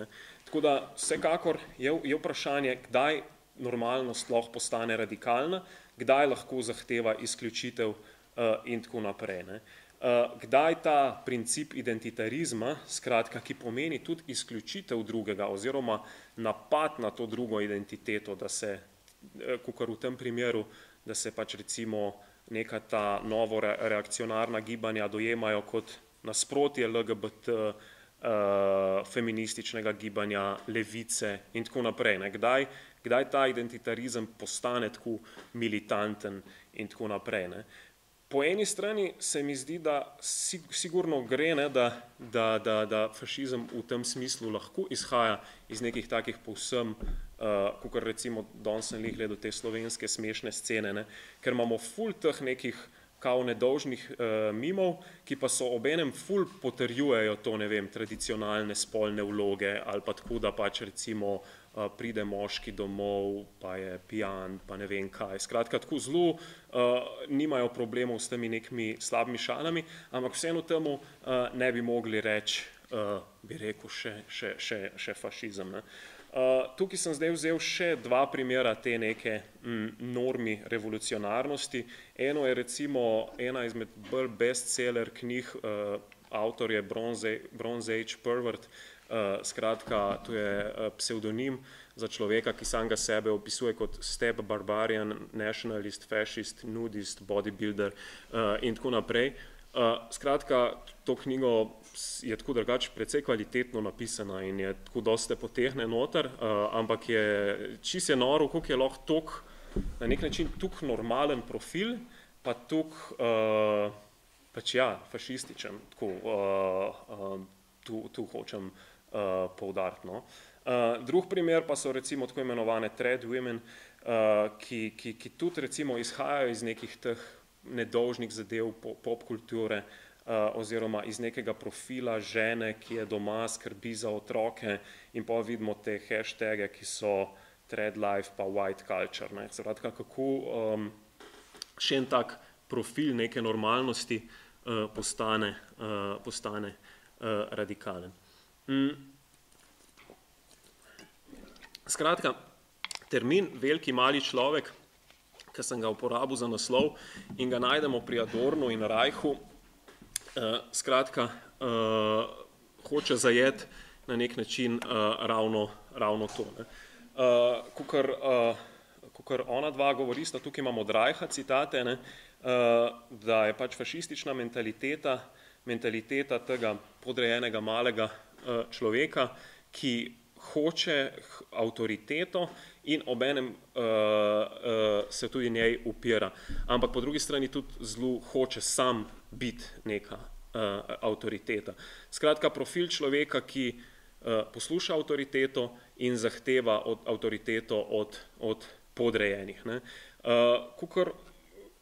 Tako da vsekakor je vprašanje, kdaj normalnost lahko postane radikalna, kdaj lahko zahteva izključitev in tako naprej. Kdaj ta princip identitarizma, skratka, ki pomeni tudi izključitev drugega oziroma napad na to drugo identiteto, da se, kakor v tem primeru, da se pač recimo neka ta novo reakcionarna gibanja dojemajo kot nasprotje LGBT, feminističnega gibanja, levice in tako naprej. Kdaj ta identitarizem postane tako militanten in tako naprej. Po eni strani se mi zdi, da sigurno gre, da fašizem v tem smislu lahko izhaja iz nekih takih povsem, kakor recimo danes sem gledal te slovenske smešne scene, ker imamo ful teh nekih kao nedolžnih mimov, ki pa so obenem ful potrjujejo to, ne vem, tradicionalne spolne vloge ali pa tako, da pač recimo pride moški domov, pa je pijan, pa ne vem kaj. Skratka, tako zelo nimajo problemov s temi nekimi slabimi šalami, ampak vseeno temu ne bi mogli reči, bi rekel, še fašizem. Tukaj sem zdaj vzel še dva primera te neke normi revolucionarnosti. Ena izmed bolj bestseller knjig, avtor je Bronze Age Pervert, skratka, to je psevdonim za človeka, ki samega sebe opisuje kot steppe barbarian, nationalist, fascist, nudist, bodybuilder in tako naprej. Skratka, to knjigo je tako drugače precej kvalitetno napisana in je tako dosti potehne noter, ampak je čisto noro, koliko je lahko tok, na nek način tok normalen profil, pa tok pač ja, fašističen, tako tu hočem poudariti. Drug primer pa so recimo tako imenovane trad women, ki tudi recimo izhajajo iz nekih teh nedolžnih zadev popkulture oziroma iz nekega profila žene, ki je doma, skrbi za otroke in pa vidimo te hashtage, ki so trad life pa white culture. Skratka, kako še en tak profil neke normalnosti postane radikalen. Skratka, termin veliki mali človek, ki sem ga uporabil za naslov in ga najdemo pri Adornu in Reichu, skratka, hoče zajeti na nek način ravno to. Kakor ona dva govorista, tukaj imamo od Reicha citate, da je pač fašistična mentaliteta tega podrejenega malega človeka, ki hoče avtoriteto in obenem se tudi njej upira. Ampak po drugi strani tudi zelo hoče sam biti neka avtoriteta. Skratka, profil človeka, ki posluša avtoriteto in zahteva avtoriteto od podrejenih. Kakor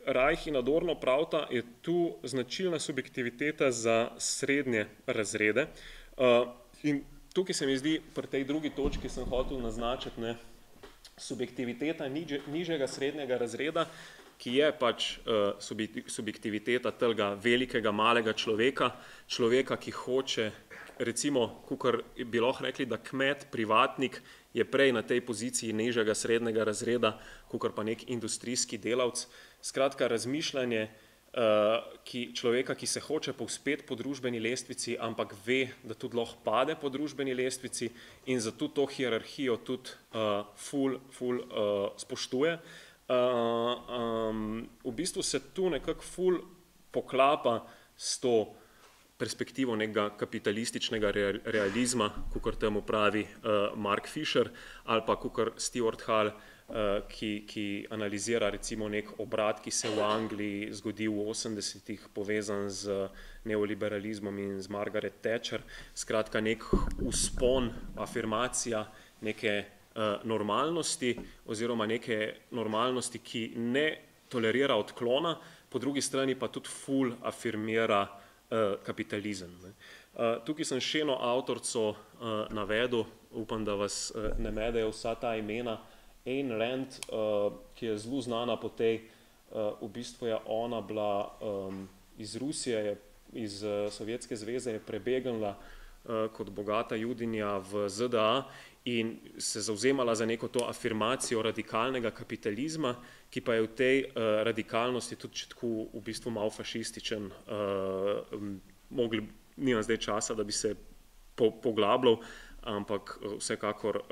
Reich in Adorno pravita, je tu značilna subjektiviteta za srednje razrede. In tukaj se mi zdi, pri tej drugi točki sem hotel naznačiti, subjektiviteta nižjega srednjega razreda, ki je pač subjektiviteta tega velikega, malega človeka, ki hoče, recimo, kakor bi lahko rekli, da kmet, privatnik je prej na tej poziciji nižjega srednjega razreda, kakor pa nek industrijski delavec. Skratka, razmišljanje človeka, ki se hoče povzpeti po družbeni lestvici, ampak ve, da tudi lahko pade po družbeni lestvici in zato to hierarhijo tudi ful spoštuje. V bistvu se tu nekako ful poklapa s to perspektivo nekega kapitalističnega realizma, kakor temu pravi Mark Fisher, ali pa kakor Stuart Hall, ki analizira recimo nek obrat, ki se v Angliji zgodi v 80-ih, povezan z neoliberalizmom in z Margaret Thatcher. Skratka, nek vzpon, afirmacija neke normalnosti oziroma neke normalnosti, ki ne tolerira odklona, po drugi strani pa tudi ful afirmira kapitalizem. Tukaj sem še eno avtorico navedel, upam, da vas ne medejo vsa ta imena. Ayn Rand, ki je zelo znana po tej, v bistvu je ona bila iz Rusije, iz Sovjetske zveze, je prebegnila kot bogata judinja v ZDA in se zavzemala za neko to afirmacijo radikalnega kapitalizma, ki pa je v tej radikalnosti tudi tako v bistvu malo fašističen. Nimam zdaj časa, da bi se poglabljal, ampak vsekakor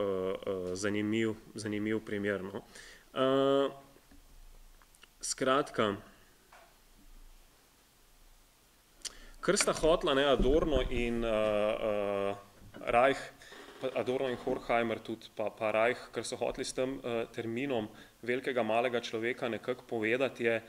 zanimiv primer. Skratka, kar sta hotla Adorno in Reich, Adorno in Horkheimer tudi, pa Reich, kar so hoteli s tem terminom velikega malega človeka nekako povedati, je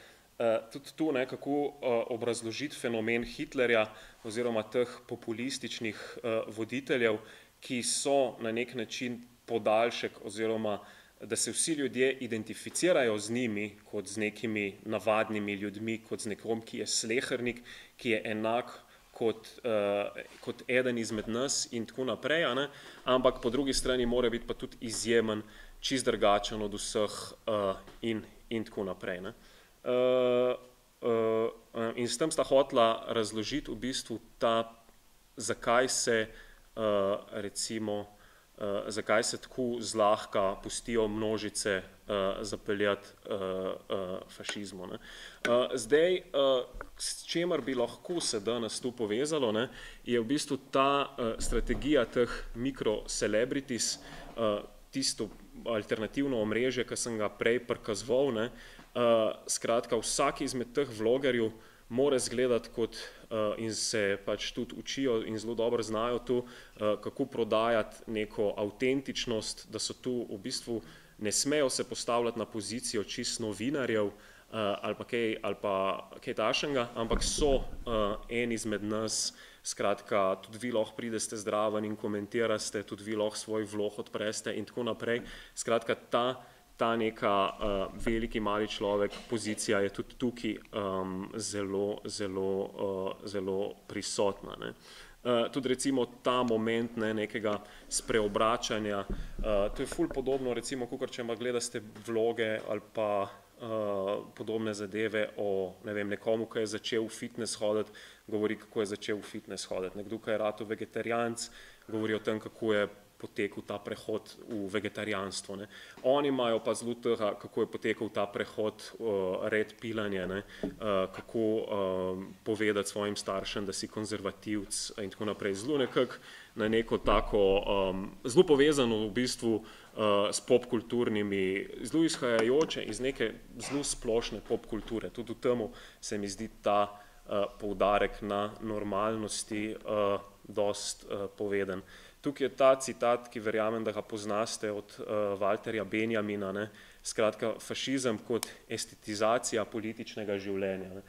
tudi tu nekako obrazložiti fenomen Hitlerja oziroma teh populističnih voditeljev, ki so na nek način podaljšek oziroma da se vsi ljudje identificirajo z njimi kot z nekimi navadnimi ljudmi, kot z nekom, ki je slehernik, ki je enak kot eden izmed nas in tako naprej, ampak po drugi strani mora biti pa tudi izjemen, čist drugačen od vseh in tako naprej. In s tem sta hotela razložiti v bistvu zakaj se recimo zakaj se tako zlahka pustijo množice zapeljati fašizmu. Zdaj, s čemer bi lahko se danes tu povezalo, je v bistvu ta strategija teh mikro-celebrities, tisto alternativno omrežje, ki sem ga prej prikazoval. Skratka, vsak izmed teh vlogerjev mora izgledati kot in se pač tudi učijo in zelo dobro znajo tu, kako prodajati neko avtentičnost, da so tu v bistvu ne smejo se postavljati na pozicijo čist novinarjev ali pa kaj takšnega, ampak so en izmed nas. Skratka, tudi vi lahko pridete zraven in komentirate, tudi vi lahko svoj vlog odpreste in tako naprej. Skratka, ta neka veliki mali človek, pozicija je tudi tukaj zelo prisotna. Tudi recimo ta moment nekega spreobračanja, to je ful podobno recimo, kakor če gledate vloge ali pa podobne zadeve o nekomu, ki je začel v fitness hoditi, govori, kako je začel v fitness hoditi. Nekdo, ki je ratal vegetarijanec, govori o tem, kako je potekel ta prehod v vegetarijanstvo. Oni imajo pa zelo tega, kako je potekal ta prehod red pilanje, kako povedati svojim staršem, da si konzervativc in tako naprej. Zelo nekako na neko tako, zelo povezano v bistvu s popkulturnimi, zelo izhajajoče iz neke zelo splošne popkulture. Tudi v temu se mi zdi ta poudarek na normalnosti dost poveden. Tukaj je ta citat, ki verjamem, da ga poznaste od Walterja Benjamina, ne? Skratka, fašizem kot estetizacija političnega življenja. Ne?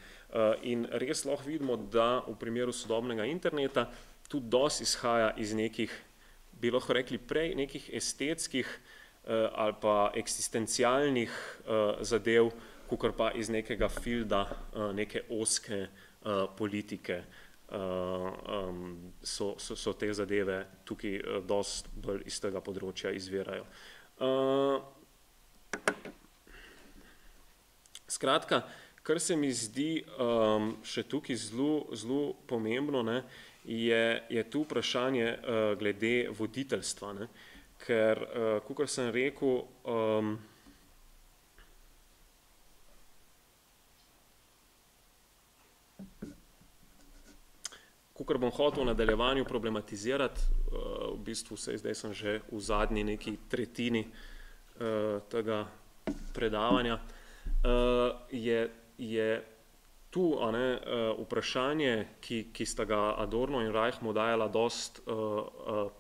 In res lahko vidimo, da v primeru sodobnega interneta tudi dosti izhaja iz nekih, bi lahko rekli prej, nekih estetskih ali pa eksistencialnih zadev, kakor pa iz nekega filda, neke ozke politike. So te zadeve tukaj dosti bolj iz tega področja izvirajo. Skratka, kar se mi zdi še tukaj zelo pomembno, ne, je tu vprašanje glede voditeljstva, ne, ker, kakor sem rekel, kakor bom hotel v nadaljevanju problematizirati, v bistvu zdaj sem že v zadnji neki tretjini tega predavanja, je tu vprašanje, ki sta ga Adorno in Reich mu dajala dost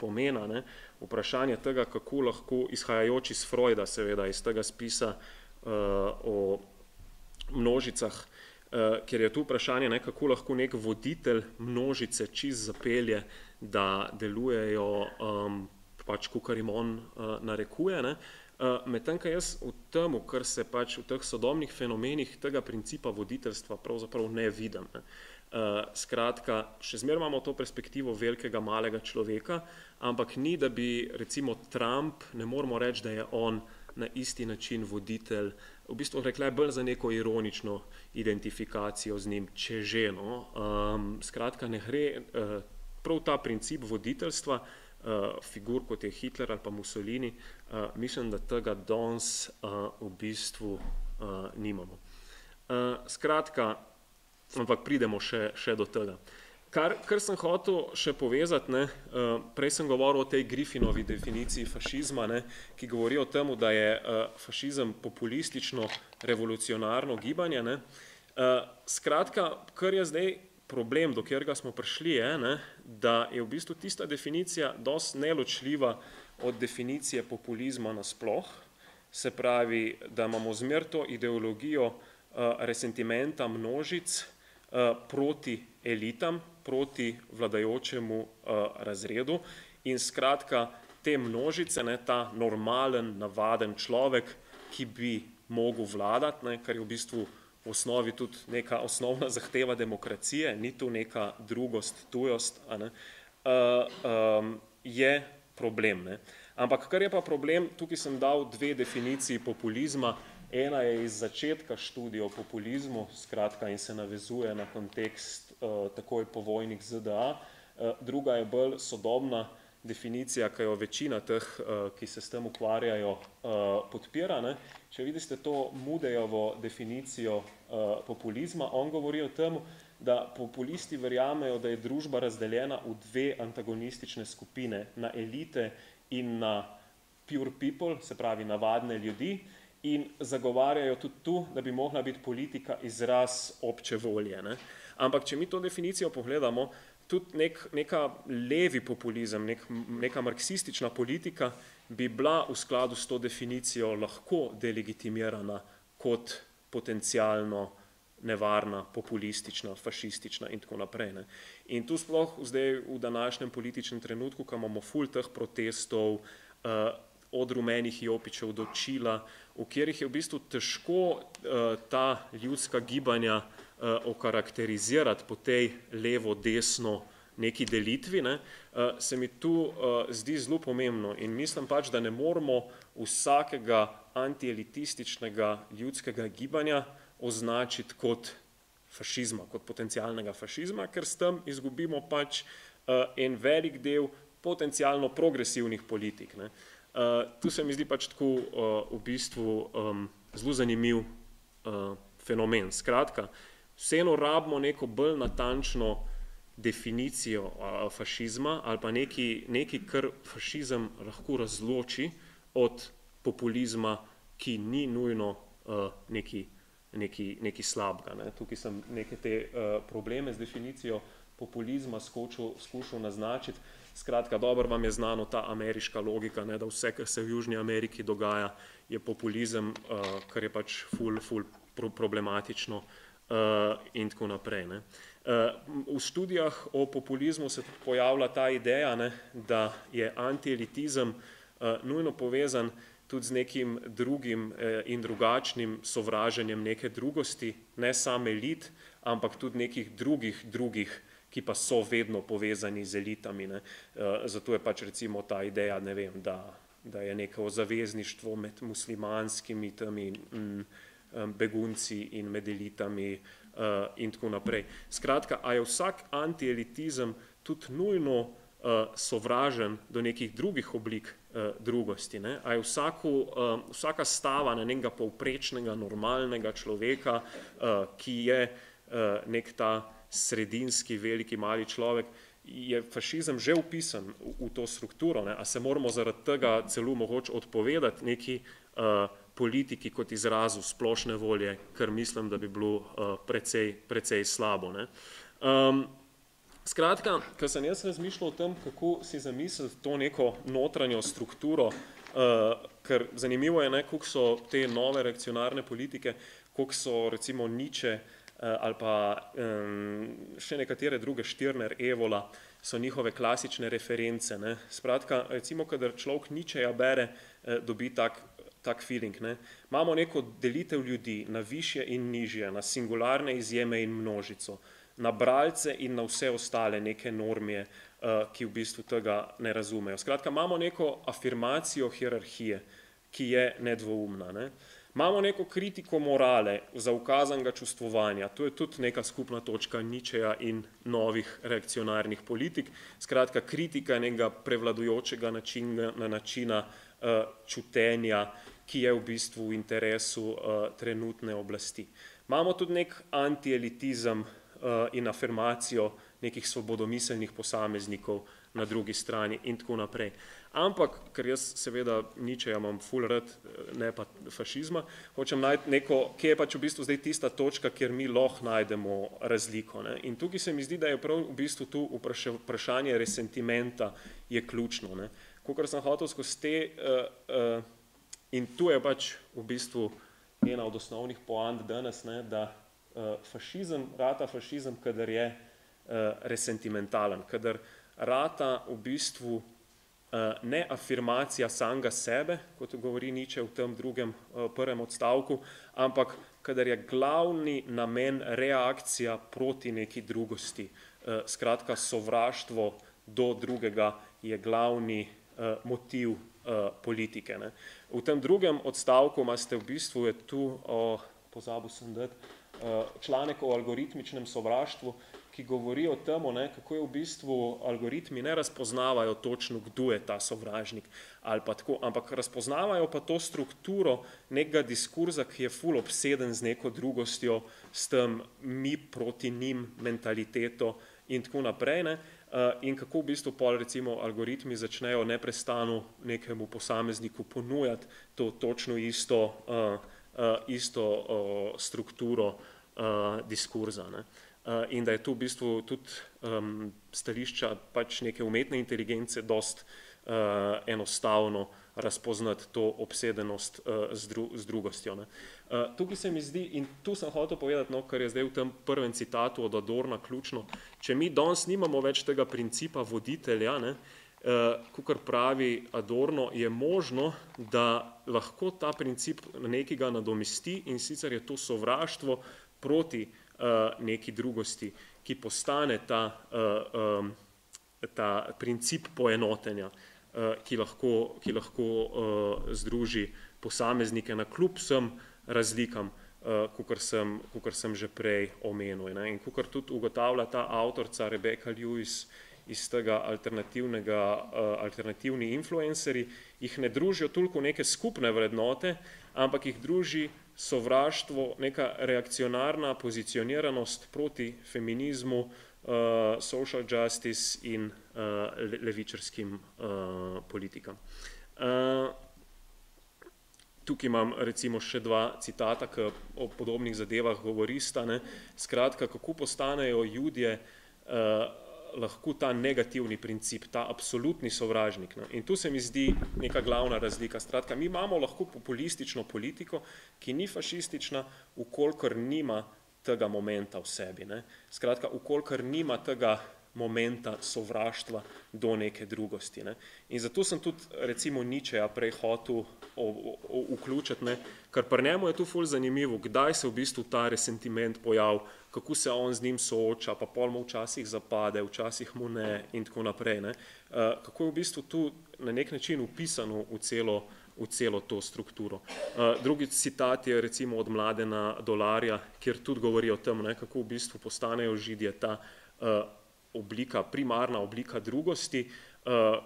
pomena, ne, vprašanje tega, kako lahko, izhajajoč iz Freuda, seveda, iz tega spisa o množicah, ker je tu vprašanje, ne, kako lahko nek voditelj množice čist zapelje, da delujejo pač, kakor jim on narekuje, ne. Medtem, ko jaz v tem, kar se pač v teh sodobnih fenomenih tega principa voditeljstva pravzaprav ne vidim. Ne. Skratka, še zmeraj imamo to perspektivo velikega malega človeka, ampak ni, da bi recimo Trump, ne moramo reči, da je on na isti način voditelj, v bistvu rekla je bolj za neko ironično identifikacijo z njim, če že, no. Skratka, ne gre, prav ta princip voditeljstva, figur kot je Hitler ali pa Mussolini, mislim, da tega danes v bistvu nimamo. Skratka, ampak pridemo še do tega. Kar sem hotel še povezati, ne, prej sem govoril o tej Griffinovi definiciji fašizma, ne, ki govori o tem, da je fašizem populistično revolucionarno gibanje. Ne. Skratka, kar je zdaj problem, do katerega smo prišli, je, ne, da je v bistvu tista definicija dosti neločljiva od definicije populizma nasploh, se pravi, da imamo zmeraj to ideologijo resentimenta množic proti elitam, proti vladajočemu razredu in skratka te množice, ne, ta normalen, navaden človek, ki bi mogel vladati, ne, kar je v bistvu v osnovi tudi neka osnovna zahteva demokracije, ni tu neka drugost, tujost, je problem. Ne. Ampak kar je pa problem, tukaj sem dal dve definiciji populizma. Ena je iz začetka študija o populizmu, skratka, in se navezuje na kontekst takoj povojnih ZDA. Druga je bolj sodobna definicija, ki jo večina teh, ki se s tem ukvarjajo, podpira. Ne. Če vidite to Moodyjevo definicijo populizma, on govori o tem, da populisti verjamejo, da je družba razdeljena v dve antagonistične skupine, na elite in na pure people, se pravi navadne ljudi, in zagovarjajo tudi tu, da bi mogla biti politika izraz obče volje. Ne. Ampak, če mi to definicijo pogledamo, tudi neka levi populizem, neka marksistična politika bi bila v skladu s to definicijo lahko delegitimirana kot potencialno nevarna, populistična, fašistična in tako naprej. Ne. In tu sploh zdaj v današnjem političnem trenutku, ko imamo ful teh protestov, od rumenih jopičev do Čila, v katerih je v bistvu težko ta ljudska gibanja okarakterizirati po tej levo-desno neki delitvi, ne, se mi tu zdi zelo pomembno in mislim pač, da ne moramo vsakega antielitističnega ljudskega gibanja označiti kot fašizma, kot potencialnega fašizma, ker s tem izgubimo pač en velik del potencialno progresivnih politik. Ne. Tu se mi zdi pač tako v bistvu zelo zanimiv fenomen. Skratka, vseeno rabimo neko bolj natančno definicijo fašizma ali pa nekaj, kar fašizem lahko razloči od populizma, ki ni nujno nekaj slabega. Ne. Tukaj sem neke te probleme z definicijo populizma skušal naznačiti. Skratka, dobro vam je znano ta ameriška logika, ne, da vse, kar se v Južni Ameriki dogaja, je populizem, kar je pač ful problematično in tako naprej. Ne. V študijah o populizmu se pojavlja ta ideja, ne, da je antielitizem nujno povezan tudi z nekim drugim in drugačnim sovraženjem neke drugosti, ne samo elit, ampak tudi nekih drugih, ki pa so vedno povezani z elitami. Ne. Zato je pač recimo ta ideja, ne vem, da je neko zavezništvo med muslimanskimi temi begunci in med elitami in tako naprej. Skratka, a je vsak antielitizem tudi nujno sovražen do nekih drugih oblik drugosti, ne? A je vsaka stava na nekega povprečnega, normalnega človeka, ki je nek ta sredinski, veliki, mali človek, je fašizem že vpisan v to strukturo, ne? A se moramo zaradi tega celo mogoče odpovedati neki politiki kot izrazu splošne volje, kar mislim, da bi bilo precej slabo, ne? Skratka, ko sem jaz razmišljal o tem, kako si zamisliti to neko notranjo strukturo, ker zanimivo je, ne, koliko so te nove reakcionarne politike, koliko so recimo Nietzsche ali pa še nekatere druge, Stirner, Evola, so njihove klasične reference. Ne. Skratka, recimo, kadar človek Nietzscheja bere, dobi tak feeling. Ne. Imamo neko delitev ljudi na višje in nižje, na singularne izjeme in množico, na bralce in na vse ostale neke normije, ki v bistvu tega ne razumejo. Skratka, imamo neko afirmacijo hierarhije, ki je nedvoumna. Ne. Imamo neko kritiko morale, zaukazanega čustvovanja, to je tudi neka skupna točka Nietzscheja in novih reakcionarnih politik. Skratka, kritika nekega prevladujočega načina čutenja, ki je v bistvu v interesu trenutne oblasti. Imamo tudi nek antielitizem in afirmacijo nekih svobodomiselnih posameznikov na drugi strani in tako naprej. Ampak, ker jaz seveda Nietzscheja imam ful rad, ne pa fašizma, hočem najti neko, kje je pač v bistvu zdaj tista točka, kjer mi lahko najdemo razliko. Ne? In tukaj se mi zdi, da je prav v bistvu tu vprašanje resentimenta je ključno. Ne? Kakor sem hotel skozi te, in tu je pač v bistvu ena od osnovnih poant danes, ne, da rata fašizem, kadar je resentimentalen, kadar rata v bistvu ne afirmacija samega sebe, kot govori Nietzsche v tem prvem odstavku, ampak kadar je glavni namen reakcija proti neki drugosti. Skratka, sovraštvo do drugega je glavni motiv politike. Ne. V tem drugem odstavku imate v bistvu, je tu, pozabil sem dati, članek o algoritmičnem sovraštvu, ki govori o tem, kako je v bistvu algoritmi ne razpoznavajo točno, kdo je ta sovražnik, ali pa tako, ampak razpoznavajo pa to strukturo nekega diskurza, ki je ful obseden z neko drugostjo, s tem mi proti njim mentaliteto in tako naprej. Ne? In kako v bistvu pol recimo algoritmi začnejo neprestano nekemu posamezniku ponujati to točno isto strukturo diskurza. Ne? In da je tu v bistvu tudi stališča pač neke umetne inteligence dost enostavno razpoznati to obsedenost z drugostjo. Ne. Tukaj se mi zdi, in tu sem hotel povedati, no, kar je zdaj v tem prvem citatu od Adorna ključno, če mi danes nimamo več tega principa voditelja, ne, kakor pravi Adorno, je možno, da lahko ta princip nekega nadomesti, in sicer je to sovraštvo proti neki drugosti, ki postane ta princip poenotenja, ki lahko združi posameznike na kljub vsem razlikam, kakor sem že prej omenil. Ne. In kakor tudi ugotavlja ta avtorica Rebecca Lewis iz tega alternativni influencerji, jih ne družijo toliko neke skupne vrednote, ampak jih druži sovraštvo, neka reakcionarna pozicioniranost proti feminizmu, social justice in levičarskim politikam. Tukaj imam recimo še dva citata, ki o podobnih zadevah govorista. Ne. Skratka, kako postanejo Judje lahko ta negativni princip, ta absolutni sovražnik. Ne. In tu se mi zdi neka glavna razlika. Skratka, mi imamo lahko populistično politiko, ki ni fašistična, ukolikor nima tega momenta v sebi. Ne. Skratka, ukolikor nima tega momenta sovraštva do neke drugosti. Ne. In zato sem tudi recimo Nietzscheja prej hotel vključiti, ne, ker pri njemu je tu ful zanimivo, kdaj se v bistvu ta resentiment pojav, kako se on z njim sooča, pa pol mu včasih zapade, včasih mu ne in tako naprej. Ne. Kako je v bistvu tu na nek način upisano v celo to strukturo. Drugi citat je recimo od Mladena Dolarja, kjer tudi govori o tem, ne, kako v bistvu postanejo Židje ta primarna oblika drugosti,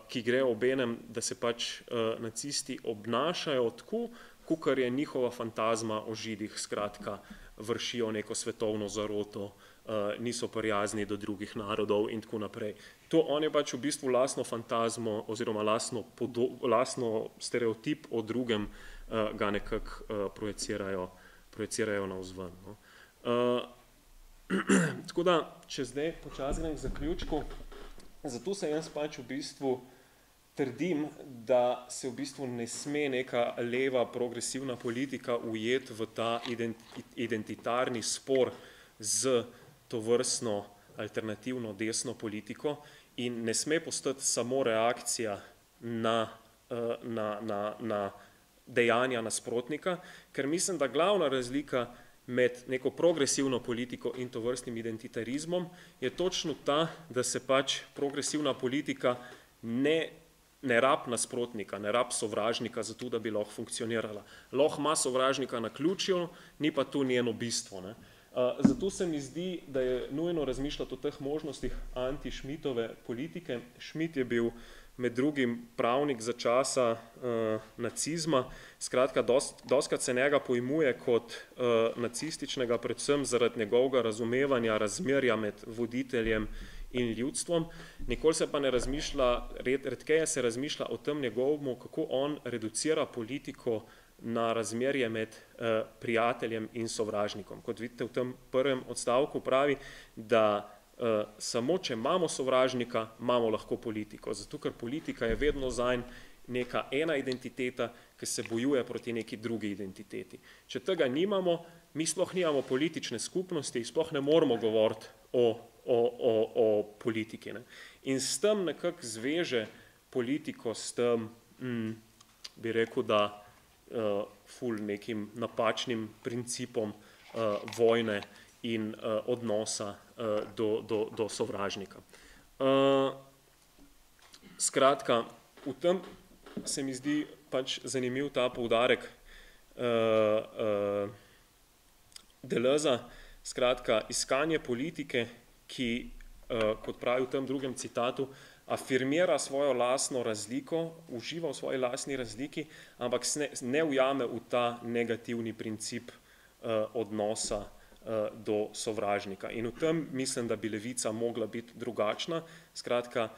ki gre obenem, da se pač nacisti obnašajo tako, kakor je njihova fantazma o Židih, skratka, vršijo neko svetovno zaroto, niso prijazni do drugih narodov in tako naprej. To on je pač v bistvu lastno fantazmo oziroma lastno stereotip o drugem ga nekako projecirajo navzven. No. Tako da, če zdaj počasi grem k zaključku, zato se jaz pač v bistvu trdim, da se v bistvu ne sme neka leva progresivna politika ujeti v ta identitarni spor z tovrstno alternativno desno politiko in ne sme postati samo reakcija na dejanja nasprotnika, ker mislim, da glavna razlika med neko progresivno politiko in tovrstnim identitarizmom je točno ta, da se pač progresivna politika ne rab nasprotnika, ne rab sovražnika zato, da bi lahko funkcionirala. Lahko ima sovražnika na ključju, ni pa tu njeno bistvo. Ne. Zato se mi zdi, da je nujno razmišljati o teh možnostih anti-Schmittove politike. Schmitt je bil med drugim pravnik za časa nacizma, skratka, dostikrat se njega pojmuje kot nacističnega, predvsem zaradi njegovega razumevanja razmerja med voditeljem in ljudstvom. Nikoli se pa ne razmišlja, redkeje se razmišlja o tem njegovemu, kako on reducira politiko na razmerje med prijateljem in sovražnikom. Kot vidite, v tem prvem odstavku pravi, da samo če imamo sovražnika, imamo lahko politiko. Zato, ker politika je vedno zanj neka ena identiteta, ki se bojuje proti neki drugi identiteti. Če tega nimamo, mi sploh nimamo politične skupnosti, sploh ne moramo govoriti o politiki. Ne. In s tem nekako zveže politiko s tem, bi rekel, da ful nekim napačnim principom vojne in odnosa do sovražnika. Skratka, v tem se mi zdi pač zanimiv ta poudarek Deleuza, skratka, iskanje politike, ki, kot pravi v tem drugem citatu, afirmira svojo lastno razliko, uživa v svoji lastni razliki, ampak ne ujame v ta negativni princip odnosa do sovražnika. In v tem mislim, da bi levica mogla biti drugačna. Skratka,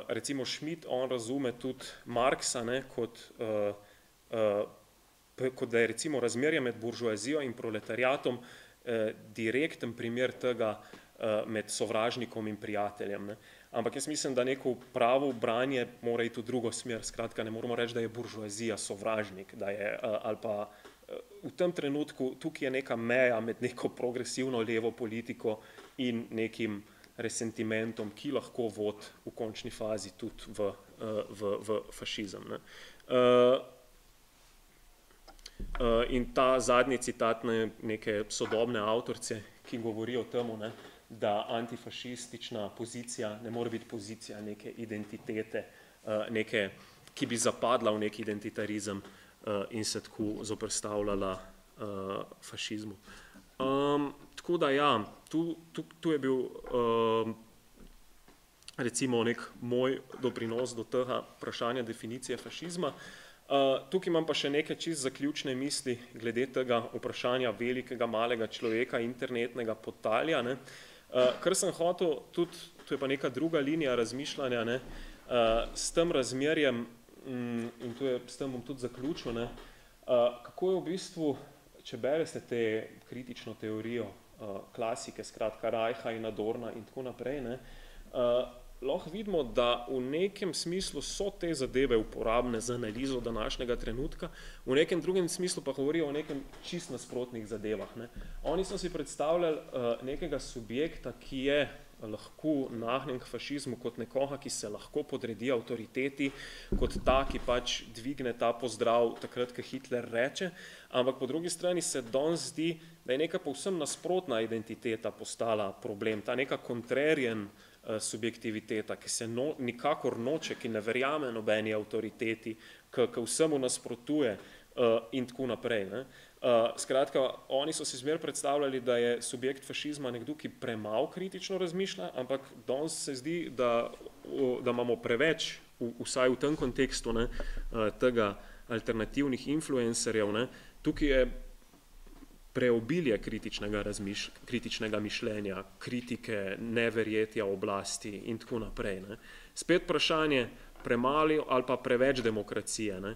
recimo Schmitt, on razume tudi Marxa, ne, kot da je recimo razmerje med buržoazijo in proletariatom direkten primer tega med sovražnikom in prijateljem. Ne. Ampak jaz mislim, da neko pravo branje mora iti v drugo smer. Skratka, ne moramo reči, da je buržoazija sovražnik, da je, ali pa v tem trenutku tukaj je neka meja med neko progresivno levo politiko in nekim resentimentom, ki lahko vodi v končni fazi tudi v fašizem. Ne. In ta zadnji citat neke sodobne avtorice, ki govori o tem, da antifašistična pozicija ne more biti pozicija neke identitete, ki bi zapadla v neki identitarizem in se tako zoperstavljala fašizmu. Tako da ja, tu je bil recimo nek moj doprinos do tega vprašanja definicije fašizma. Tukaj imam pa še nekaj čisto zaključne misli glede tega vprašanja velikega, malega človeka, internetnega podtalja. Ne. Kar sem hotel tudi, to je pa neka druga linija razmišljanja, ne, s tem razmerjem, in s tem bom tudi zaključil, ne, kako je v bistvu, če berete kritično teorijo klasike, skratka Reicha in Adorna in tako naprej, ne, lahko vidimo, da v nekem smislu so te zadeve uporabne za analizo današnjega trenutka, v nekem drugem smislu pa govorijo o nekem čist nasprotnih zadevah. Ne. Oni so si predstavljali nekega subjekta, ki je lahko nagnjen k fašizmu kot nekoga, ki se lahko podredi avtoriteti, kot ta, ki pač dvigne ta pozdrav takrat, ko Hitler reče, ampak po drugi strani se danes zdi, da je neka povsem nasprotna identiteta postala problem, ta neka kontrarjen subjektiviteta, ki se nikakor noče, ki ne verjame nobeni avtoriteti, ki vsemu nasprotuje in tako naprej. Ne. Skratka, oni so si zmer predstavljali, da je subjekt fašizma nekdo, ki premalo kritično razmišlja, ampak danes se zdi, da imamo preveč, vsaj v tem kontekstu, ne, tega alternativnih influencerjev, ne. Tukaj je preobilje kritičnega mišljenja, kritike, neverjetja oblasti in tako naprej. Ne. Spet vprašanje premalo ali pa preveč demokracije. Ne.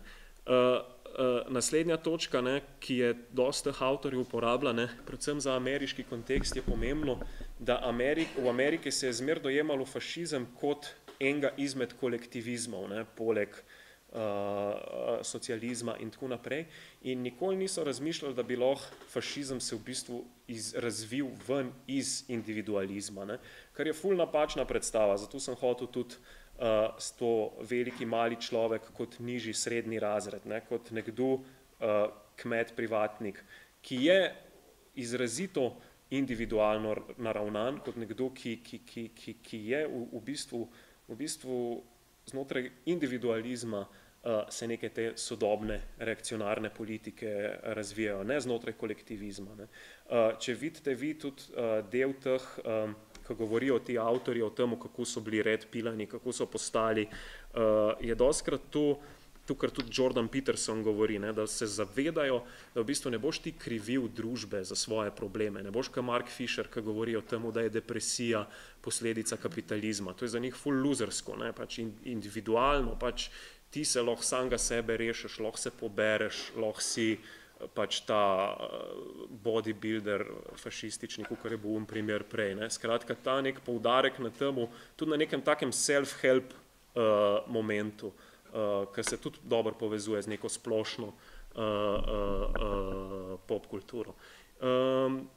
Naslednja točka, ne, ki je dosti teh avtorjev uporablja, ne, predvsem za ameriški kontekst je pomembno, da v Ameriki se je zmer dojemalo fašizem kot enega izmed kolektivizmov, ne, poleg socializma in tako naprej, in nikoli niso razmišljali, da bi lahko fašizem se v bistvu razvil ven iz individualizma, ne, kar je ful napačna predstava, zato sem hotel tudi s to veliki mali človek kot nižji srednji razred, ne, kot nekdo kmet, privatnik, ki je izrazito individualno naravnan, kot nekdo, ki je v bistvu znotraj individualizma se neke te sodobne reakcionarne politike razvijajo, ne znotraj kolektivizma. Ne. Če vidite vi tudi del teh, ko govorijo ti avtorji o tem, kako so bili red pilani, kako so postali, je dostikrat to, kar tudi Jordan Peterson govori, ne, da se zavedajo, da v bistvu ne boš ti krivil družbe za svoje probleme, ne boš kot Mark Fisher, ki govori o tem, da je depresija posledica kapitalizma. To je za njih ful luzersko, ne, pač individualno, pač ti se lahko samega sebe rešiš, lahko se pobereš, lahko si pač ta bodybuilder fašistični, kakor je bil primer prej. Ne. Skratka, ta nek poudarek na temu, tudi na nekem takem self-help momentu, ki se tudi dobro povezuje z neko splošno popkulturo.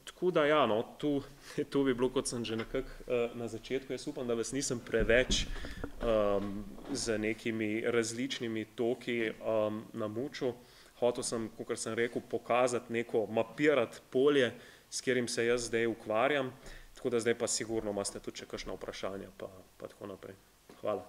Tako da ja, no, to bi bilo, kot sem že nekako na začetku, jaz upam, da vas nisem preveč z nekimi različnimi toki namučil. Hotel sem, kakor sem rekel, pokazati neko, mapirati polje, s katerim se jaz zdaj ukvarjam, tako da zdaj pa sigurno imate tudi še kakšna vprašanja pa tako naprej. Hvala.